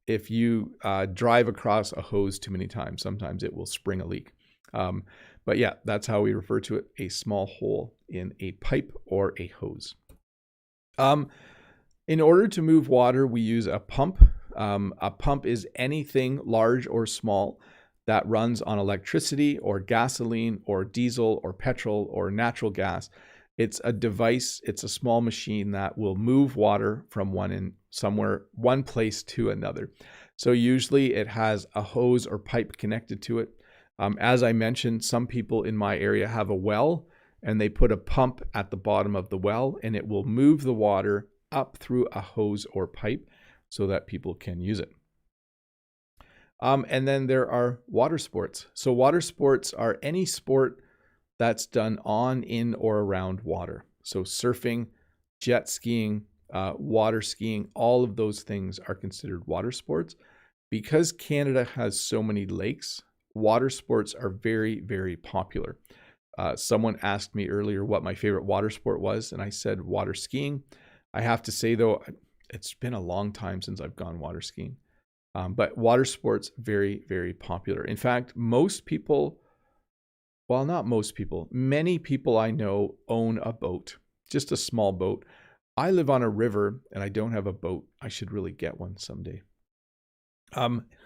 if you drive across a hose too many times, sometimes it will spring a leak. But yeah, that's how we refer to it, a small hole in a pipe or a hose. In order to move water, we use a pump. A pump is anything large or small that runs on electricity or gasoline or diesel or petrol or natural gas. It's a device, it's a small machine that will move water from one place to another. So usually it has a hose or pipe connected to it. As I mentioned, some people in my area have a well, and they put a pump at the bottom of the well, and it will move the water up through a hose or pipe so that people can use it. And then there are water sports. So water sports are any sport that's done on, in, or around water. So surfing, jet skiing, water skiing, all of those things are considered water sports. Because Canada has so many lakes, water sports are very, very popular. Someone asked me earlier what my favorite water sport was, and I said water skiing. I have to say, though, it's been a long time since I've gone water skiing. But water sports, very, very popular. In fact, most people, well, not most people, many people I know own a boat, just a small boat. I live on a river and I don't have a boat. I should really get one someday.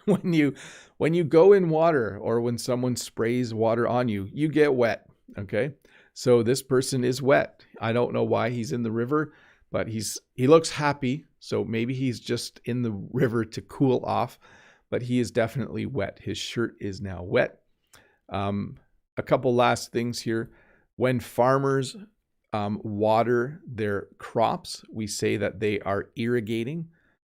When you go in water, or when someone sprays water on you, you get wet. Okay. So this person is wet. I don't know why he's in the river, but he looks happy. So maybe he's just in the river to cool off, but he is definitely wet. His shirt is now wet. A couple last things here. When farmers water their crops, we say that they are irrigating.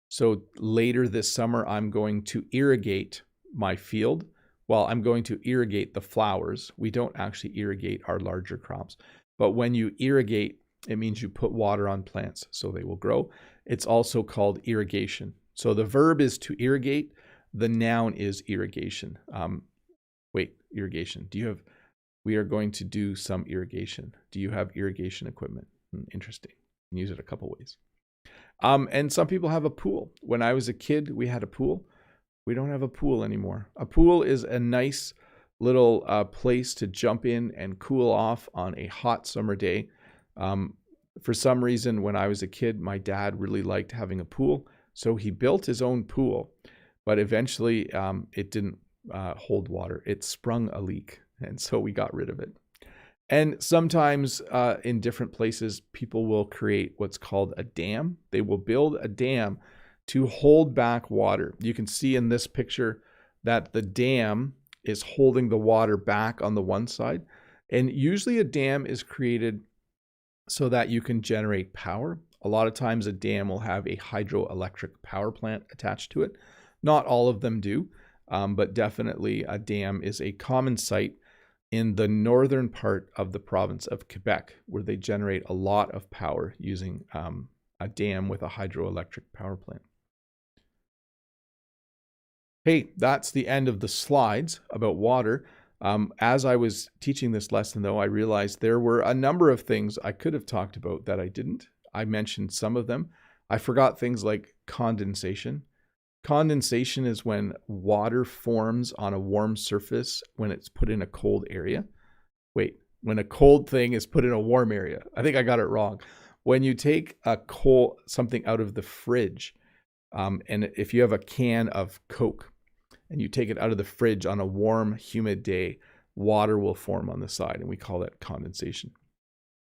So later this summer, I'm going to irrigate my field. Well, I'm going to irrigate the flowers. We don't actually irrigate our larger crops. But when you irrigate, it means you put water on plants so they will grow. It's also called irrigation. So the verb is to irrigate. The noun is irrigation. Irrigation. We are going to do some irrigation. Do you have irrigation equipment? Interesting. You can use it a couple ways. And some people have a pool. When I was a kid, we had a pool. We don't have a pool anymore. A pool is a nice little place to jump in and cool off on a hot summer day. For some reason, when I was a kid, my dad really liked having a pool. So he built his own pool, but eventually it didn't hold water. It sprung a leak, and so we got rid of it. And sometimes in different places, people will create what's called a dam. They will build a dam to hold back water. You can see in this picture that the dam is holding the water back on the one side. And usually a dam is created so that you can generate power. A lot of times a dam will have a hydroelectric power plant attached to it. Not all of them do, but definitely a dam is a common sight in the northern part of the province of Quebec, where they generate a lot of power using a dam with a hydroelectric power plant. Hey, that's the end of the slides about water. As I was teaching this lesson, though, I realized there were a number of things I could have talked about that I didn't. I mentioned some of them. I forgot things like condensation. Condensation is when water forms on a warm surface when it's put in a cold area. Wait, when a cold thing is put in a warm area. I think I got it wrong. When you take something out of the fridge, and if you have a can of Coke and you take it out of the fridge on a warm, humid day, water will form on the side, and we call that condensation.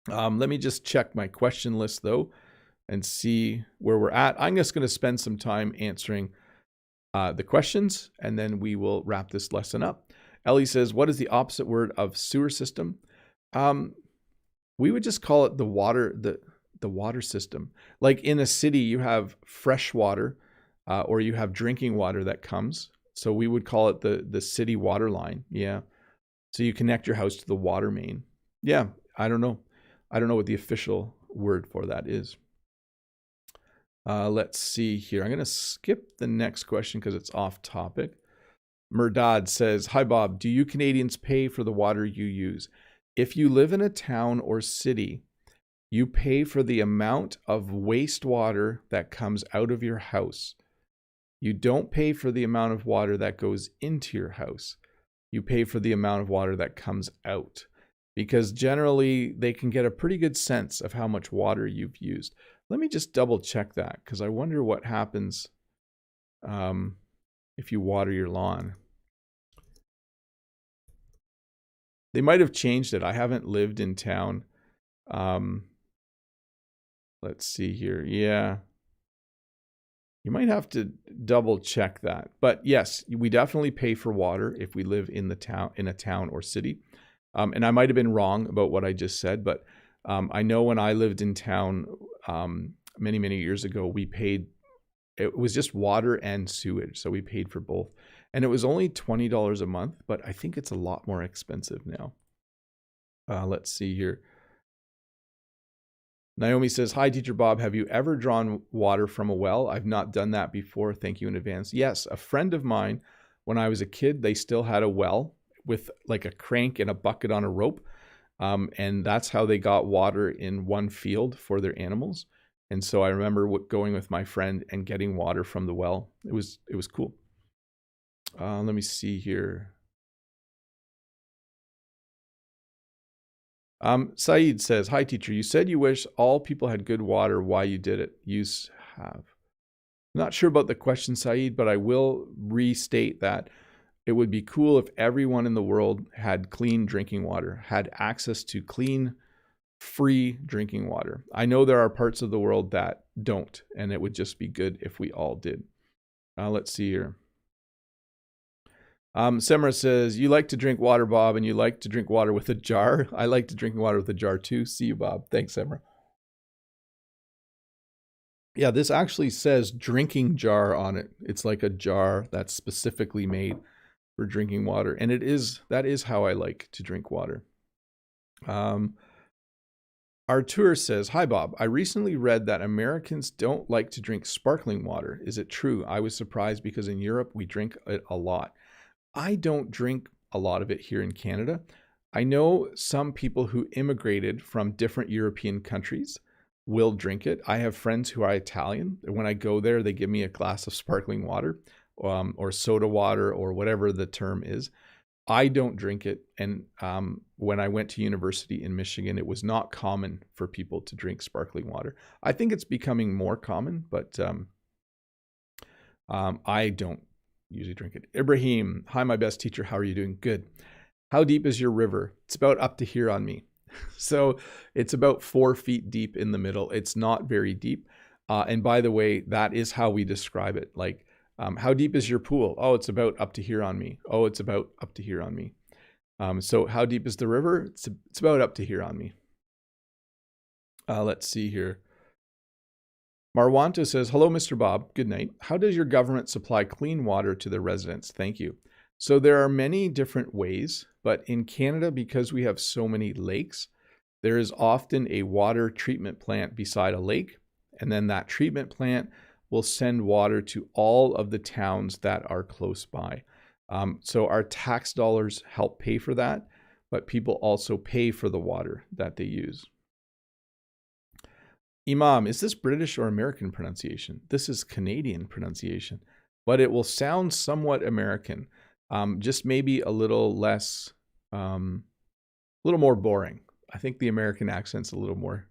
Let me just check my question list, though, and see where we're at. I'm just going to spend some time answering the questions, and then we will wrap this lesson up. Ellie says, what is the opposite word of sewer system? We would just call it the water system. Like in a city, you have fresh water, or you have drinking water that comes. So we would call it the city water line. Yeah. So you connect your house to the water main. Yeah. I don't know what the official word for that is. Let's see here. I'm going to skip the next question because it's off topic. Murdad says, hi, Bob. Do you Canadians pay for the water you use? If you live in a town or city, you pay for the amount of wastewater that comes out of your house. You don't pay for the amount of water that goes into your house. You pay for the amount of water that comes out, because generally they can get a pretty good sense of how much water you've used. Let me just double check that, because I wonder what happens if you water your lawn. They might have changed it. I haven't lived in town. Let's see here. Yeah. You might have to double check that. But yes, we definitely pay for water if we live in a town or city. And I might have been wrong about what I just said, but I know when I lived in town many, many years ago, we paid, it was just water and sewage. So we paid for both. And it was only $20 a month, but I think it's a lot more expensive now. Let's see here. Naomi says, hi, Teacher Bob. Have you ever drawn water from a well? I've not done that before. Thank you in advance. Yes, a friend of mine, when I was a kid, they still had a well with like a crank and a bucket on a rope. And that's how they got water in one field for their animals. And so I remember going with my friend and getting water from the well. It was cool. Let me see here. Saeed says, hi, teacher. You said you wish all people had good water. Why you did it? You have. I'm not sure about the question, Saeed, but I will restate that it would be cool if everyone in the world had clean drinking water, had access to clean, free drinking water. I know there are parts of the world that don't, and it would just be good if we all did. Let's see here. Semra says, you like to drink water, Bob, and you like to drink water with a jar. I like to drink water with a jar too. See you, Bob. Thanks, Semra. Yeah, this actually says drinking jar on it. It's like a jar that's specifically made for drinking water. And that is how I like to drink water. Artur says, hi, Bob. I recently read that Americans don't like to drink sparkling water. Is it true? I was surprised because in Europe, we drink it a lot. I don't drink a lot of it here in Canada. I know some people who immigrated from different European countries will drink it. I have friends who are Italian. When I go there, they give me a glass of sparkling water or soda water or whatever the term is. I don't drink it. And when I went to university in Michigan, it was not common for people to drink sparkling water. I think it's becoming more common, but I don't usually drink it. Ibrahim, hi, my best teacher. How are you doing? Good. How deep is your river? It's about up to here on me. So it's about 4 feet deep in the middle. It's not very deep. And by the way, that is how we describe it. Like, how deep is your pool? Oh, it's about up to here on me. Oh, it's about up to here on me. So how deep is the river? It's about up to here on me. Let's see here. Marwanto says, hello, Mr. Bob. Good night. How does your government supply clean water to the residents? Thank you. So there are many different ways, but in Canada, because we have so many lakes, there is often a water treatment plant beside a lake. And then that treatment plant will send water to all of the towns that are close by. So our tax dollars help pay for that, but people also pay for the water that they use. Imam, is this British or American pronunciation? This is Canadian pronunciation. but it will sound somewhat American, just maybe a little less, a little more boring. I think the American accent's a little more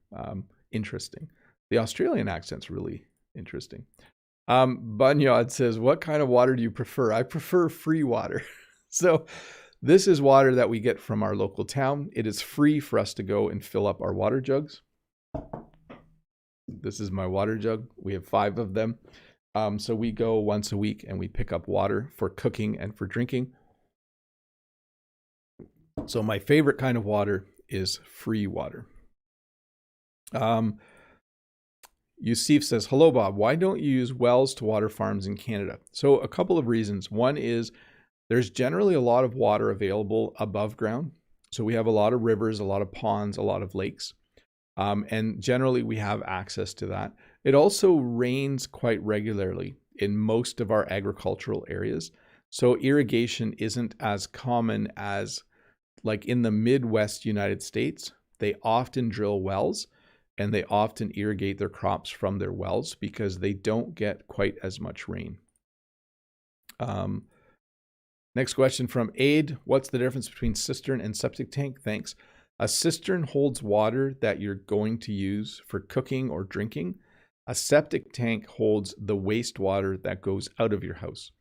interesting. The Australian accent's really interesting. Bunyod says, what kind of water do you prefer? I prefer free water. So this is water that we get from our local town. It is free for us to go and fill up our water jugs. This is my water jug. We have 5 of them. So we go once a week and we pick up water for cooking and for drinking. So my favorite kind of water is free water. Yusuf says, hello, Bob. Why don't you use wells to water farms in Canada? So a couple of reasons. One is there's generally a lot of water available above ground. So we have a lot of rivers, a lot of ponds, a lot of lakes. And generally we have access to that. It also rains quite regularly in most of our agricultural areas. So irrigation isn't as common as like in the Midwest United States. They often drill wells and they often irrigate their crops from their wells because they don't get quite as much rain. Next question from Aid. What's the difference between cistern and septic tank? Thanks. A cistern holds water that you're going to use for cooking or drinking. A septic tank holds the wastewater that goes out of your house.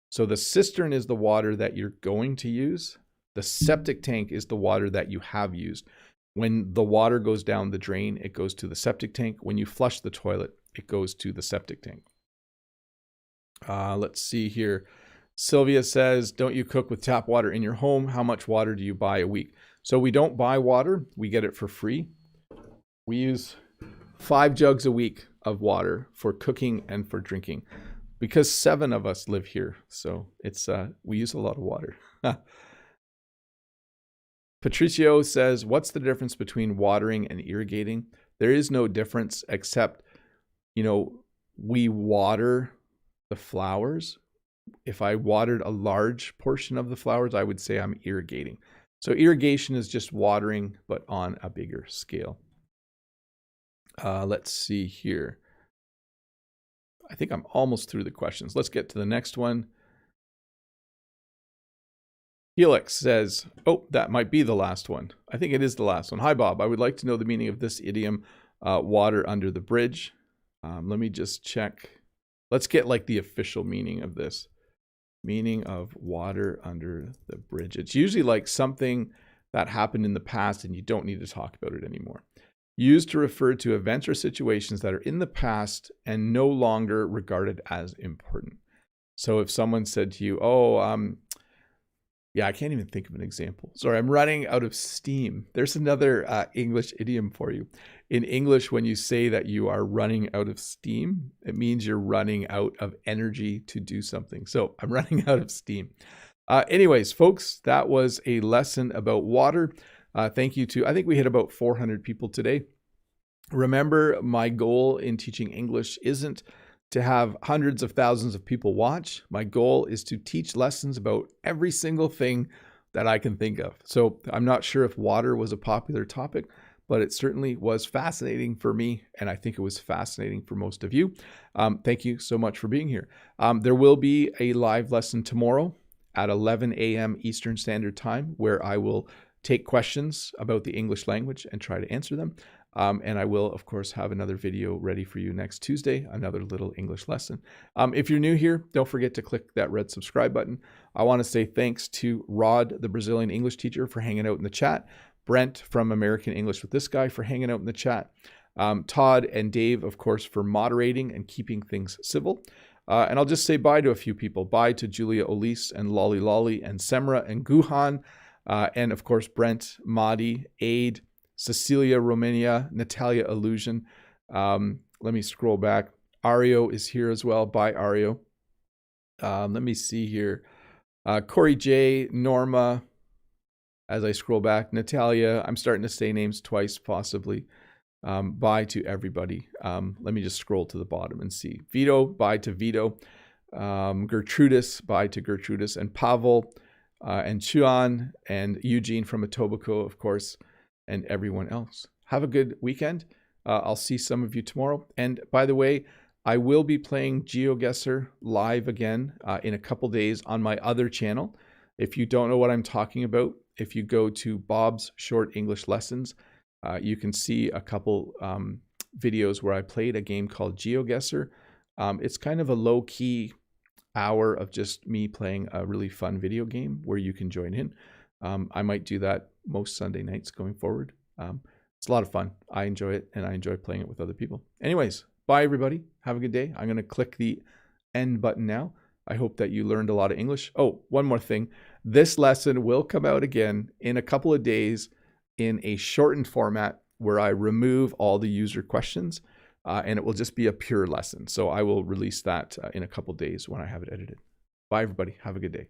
So the cistern is the water that you're going to use. The septic tank is the water that you have used. When the water goes down the drain, it goes to the septic tank. When you flush the toilet, it goes to the septic tank. Let's see here. Sylvia says, don't you cook with tap water in your home? How much water do you buy a week? So we don't buy water. We get it for free. We use 5 jugs a week of water for cooking and for drinking because 7 of us live here. So it's we use a lot of water. Patricio says, what's the difference between watering and irrigating? There is no difference except, we water the flowers. If I watered a large portion of the flowers, I would say I'm irrigating. So irrigation is just watering, but on a bigger scale. Let's see here. I think I'm almost through the questions. Let's get to the next one. Helix says, oh, that might be the last one. I think it is the last one. Hi, Bob. I would like to know the meaning of this idiom, water under the bridge. Let me just check. Let's get like the official meaning of this. Meaning of water under the bridge. It's usually like something that happened in the past and you don't need to talk about it anymore. Used to refer to events or situations that are in the past and no longer regarded as important. So if someone said to you, yeah, I can't even think of an example. Sorry, I'm running out of steam. There's another English idiom for you. In English, when you say that you are running out of steam, it means you're running out of energy to do something. So I'm running out of steam. Anyways, folks, that was a lesson about water. Thank you to, I think we hit about 400 people today. Remember, my goal in teaching English isn't to have hundreds of thousands of people watch. My goal is to teach lessons about every single thing that I can think of. So I'm not sure if water was a popular topic, but it certainly was fascinating for me. And I think it was fascinating for most of you. Thank you so much for being here. There will be a live lesson tomorrow at 11 a.m. Eastern Standard Time, where I will take questions about the English language and try to answer them. And I will, of course, have another video ready for you next Tuesday, another little English lesson. If you're new here, don't forget to click that red subscribe button. I want to say thanks to Rod, the Brazilian English teacher, for hanging out in the chat. Brent from American English with This Guy for hanging out in the chat. Todd and Dave, of course, for moderating and keeping things civil. And I'll just say bye to a few people. Bye to Julia Olise and Lolly Lolly and Semra and Guhan. And, of course, Brent, Madi, Aid, Cecilia Romania, Natalia Illusion. Let me scroll back. Ario is here as well. Bye, Ario. Let me see here. Corey J, Norma. As I scroll back, Natalia. I'm starting to say names twice, possibly. Bye to everybody. Let me just scroll to the bottom and see. Vito, bye to Vito. Gertrudis, bye to Gertrudis. And Pavel, and Chuan, and Eugene from Etobicoke, of course, and everyone else. Have a good weekend. I'll see some of you tomorrow. And by the way, I will be playing GeoGuessr live again in a couple days on my other channel. If you don't know what I'm talking about, if you go to Bob's Short English Lessons, you can see a couple videos where I played a game called GeoGuessr. It's kind of a low-key hour of just me playing a really fun video game where you can join in. I might do that most Sunday nights going forward. It's a lot of fun. I enjoy it, and I enjoy playing it with other people. Anyways, bye everybody. Have a good day. I'm going to click the end button now. I hope that you learned a lot of English. Oh, one more thing. This lesson will come out again in a couple of days in a shortened format where I remove all the user questions, and it will just be a pure lesson. So I will release that in a couple of days when I have it edited. Bye everybody. Have a good day.